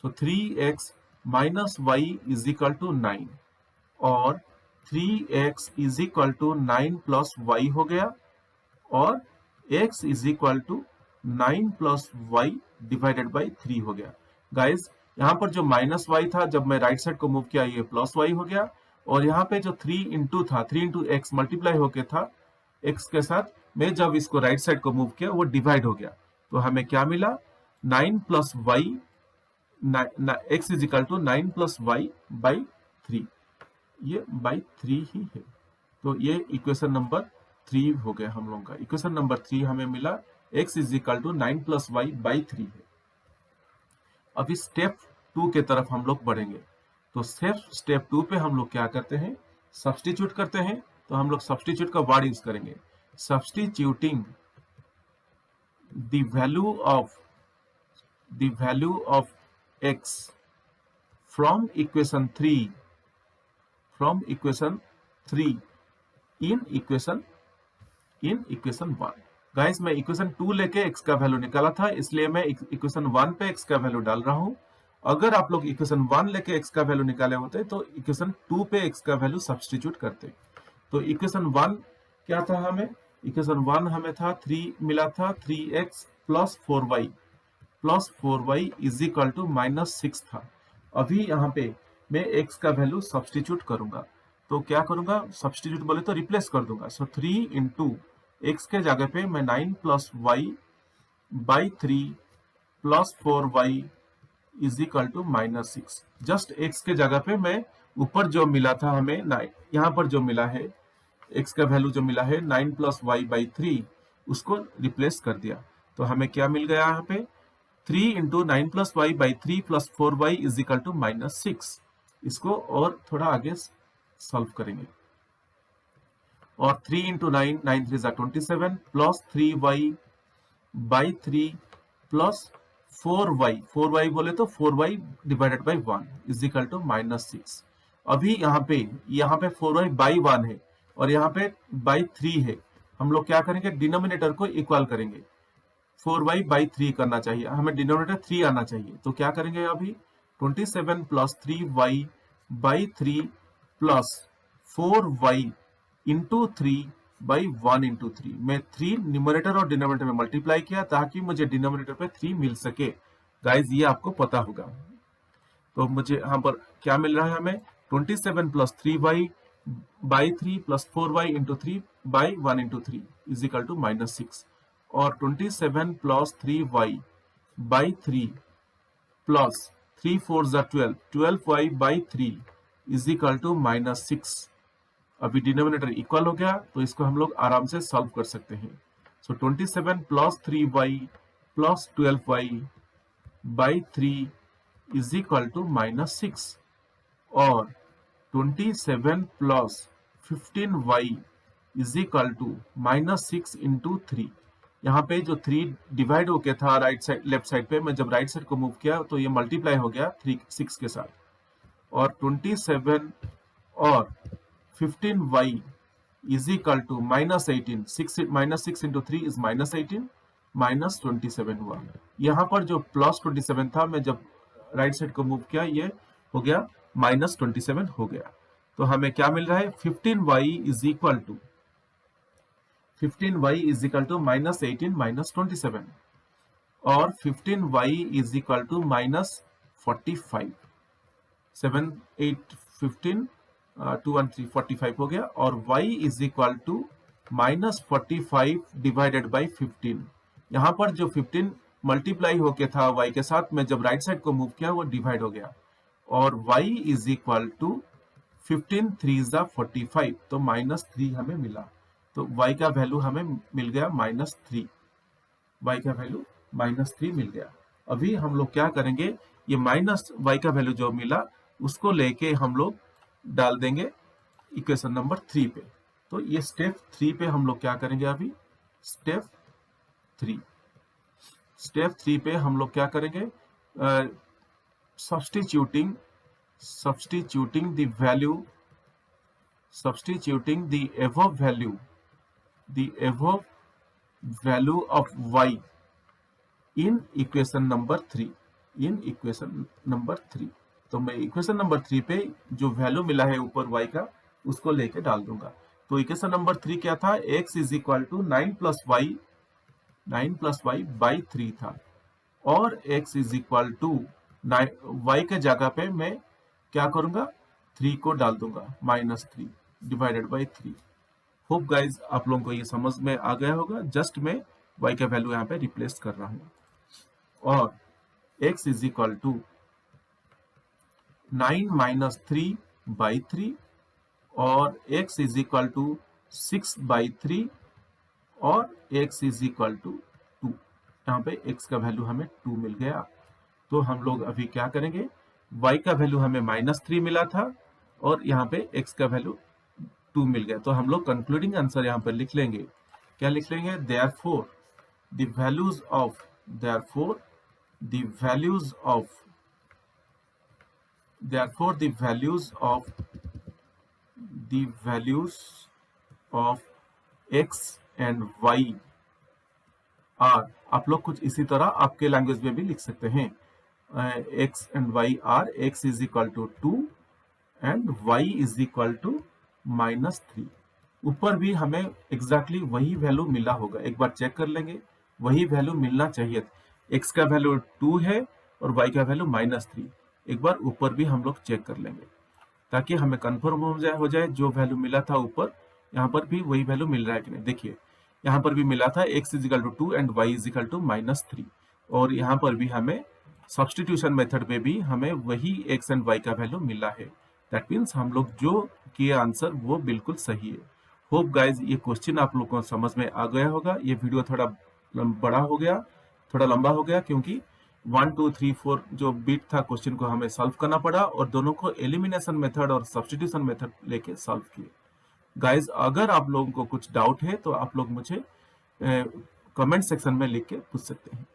So 3x minus y is equal to 9 और 3x is equal to 9 plus y हो गया और x is equal to 9 plus y divided by 3 हो गया। गाइज यहाँ पर जो माइनस y था जब मैं राइट साइड को मूव किया ये प्लस y हो गया और यहाँ पे जो 3 इंटू था 3 इंटू एक्स मल्टीप्लाई होके था x के साथ, मैं जब इसको राइट साइड को मूव किया वो डिवाइड हो गया। तो हमें क्या मिला, 9 plus y, x is equal to 9 plus y by 3, ये बाई 3 ही है। तो ये इक्वेशन नंबर 3 हो गया हम लोगों का। इक्वेशन नंबर 3 हमें मिला x is equal to 9 plus y by 3 है। अभी स्टेप 2 के तरफ हम लोग बढ़ेंगे। तो स्टेप 2 पे हम लोग क्या करते हैं, सब्स्टिट्यूट करते हैं। तो हम लोग सब्स्टिट्यूट का वर्ड यूज करेंगे, substituting the value of x from equation 3 in equation 1। Guys मैं इक्वेशन 2 लेके x का वैल्यू निकाला था, इसलिए मैं इक्वेशन 1 पे x का वैल्यू डाल रहा हूं। अगर आप लोग इक्वेशन 1 लेके x का वैल्यू निकाले होते तो इक्वेशन 2 पे x का वैल्यू सब्स्टिट्यूट करते। तो इक्वेशन 1 क्या था, हमें इक्वेशन 1 हमें था 3 मिला था, 3x plus 4y is equal to -6 था। अभी यहाँ पे मैं x का वैल्यू सब्स्टिट्यूट करूंगा, तो क्या करूंगा, सब्स्टिट्यूट बोले तो रिप्लेस कर दूंगा। सो 3 इंटू x के जगह पे मैं 9 plus y by 3 plus 4y is equal to -6। Just x के जगह पे मैं ऊपर जो मिला था हमें 9, यहाँ पर जो मिला है x का वैल्यू जो मिला है 9 प्लस वाई बाई 3, उसको रिप्लेस कर दिया। तो हमें क्या मिल गया यहाँ पे, 3 into 9 plus y by 3 plus 4y is equal to -6। इसको और थोड़ा आगे सॉल्व करेंगे। और 3 into 9, 9 3 27 plus 3y by 3 plus 4y बोले तो 4y divided by 1 is equal to -6। अभी यहाँ पे 4y बाई 1 है और यहाँ पे बाई 3 है। हम लोग क्या करेंगे, डिनोमिनेटर को इक्वल करेंगे। 4y बाई 3 करना चाहिए, हमें डिनोमिनेटर 3 आना चाहिए। तो क्या करेंगे, अभी 27 plus 3y by 3 plus 4y into 3 by 1 into 3। मैं 3 न्यूमरेटर और डिनोमिनेटर में मल्टीप्लाई किया ताकि मुझे डिनोमिनेटर पे 3 मिल सके। गाइज ये आपको पता होगा। तो मुझे यहाँ पर क्या मिल रहा है, हमें 27 plus 3y by 3 plus 4y into 3 by 1 into 3 is equal to -6। और 27 plus 3y by 3 plus 3 4 12, 12y by 3 is equal to -6। अभी डिनोमिनेटर इक्वल हो गया तो इसको हम लोग आराम से सॉल्व कर सकते हैं। So 27 plus 3y plus 12y by 3 is equal to -6। और 27 plus 15y is equal to -6 into 3। यहाँ पे जो 3 डिवाइड होके था राइट साइड लेफ्ट साइड पे, मैं जब राइट साइड को मूव किया तो ये मल्टीप्लाई हो गया 3 6 के साथ। और 27 और 15y is equal to -18। 6 into 3 is -18, -27 हुआ। यहाँ पर जो प्लस 27 था, मैं जब राइट साइड को मूव किया ये हो गया -27 हो गया। तो हमें क्या मिल रहा है, 15y इज इक्वल टू -18 -27 और 15y इज इक्वल टू -45। 7 8 15 2 1 3 45 हो गया। और y is equal to -45 divided by 15। यहाँ पर जो 15 मल्टीप्लाई होके था y के साथ, मैं जब राइट साइड को मूव किया वो डिवाइड हो गया। और y इज इक्वल टू 15 3 45, तो -3 हमें मिला। तो y का वैल्यू हमें मिल गया -3। y का वैल्यू -3 मिल गया। अभी हम लोग क्या करेंगे, ये y का वैल्यू जो मिला उसको लेके हम लोग डाल देंगे इक्वेशन नंबर 3 पे। तो ये स्टेप 3 पे हम लोग क्या करेंगे, अभी स्टेप 3 पे हम लोग क्या करेंगे, substituting the above value of y in equation number 3। तो मैं इक्वेशन नंबर 3 पे जो वैल्यू मिला है ऊपर y का उसको लेके डाल दूंगा। तो इक्वेशन नंबर 3 क्या था, x is equal to 9 plus y by 3 था। और x is equal to y के जगह पे मैं क्या करूंगा, 3 को डाल दूंगा, -3 डिवाइडेड बाई 3। होप गाइज आप लोगों को ये समझ में आ गया होगा। जस्ट मैं y का वैल्यू यहाँ पे रिप्लेस कर रहा हूं। और x is equal to 9 minus 3 by 3 और x is equal to 6 by 3 और x इज इक्वल टू 2। यहाँ पे x का वैल्यू हमें 2 मिल गया। तो हम लोग अभी क्या करेंगे, y का वैल्यू हमें -3 मिला था और यहाँ पे x का वैल्यू 2 मिल गया। तो हम लोग कंक्लूडिंग आंसर यहाँ पे लिख लेंगे। क्या लिख लेंगे, therefore the values of x and y are, आप लोग कुछ इसी तरह आपके लैंग्वेज में भी लिख सकते हैं। X and y are, x is equal to 2 and y is equal to -3। ऊपर भी हमें एग्जैक्टली वही वैल्यू मिला होगा, एक बार चेक कर लेंगे, वही वैल्यू मिलना चाहिए। एक्स का वैल्यू 2 है और वाई का वैल्यू -3। एक बार ऊपर भी हम लोग चेक कर लेंगे ताकि हमें कंफर्म हो जाए जो वैल्यू मिला था ऊपर, यहाँ पर भी वही वैल्यू मिल रहा है कि नहीं। देखिए यहाँ पर भी मिला था x is equal to 2 and y is equal to -3, और यहाँ पर भी हमें सब्स्टिट्यूशन मेथड में भी हमें वही x एंड y का वैल्यू मिला है। दैट मीन्स हम लोग जो किए आंसर वो बिल्कुल सही है। होप गाइज ये क्वेश्चन आप लोग को समझ में आ गया होगा। ये वीडियो थोड़ा बड़ा हो गया, थोड़ा लंबा हो गया, क्योंकि 1 2 3 4 जो बिट था क्वेश्चन को हमें सॉल्व करना पड़ा और दोनों को एलिमिनेशन मेथड और सब्स्टिट्यूशन मेथड लेके सॉल्व किए। गाइज अगर आप लोगों को कुछ डाउट है तो आप लोग मुझे कमेंट सेक्शन में लिख के पूछ सकते हैं।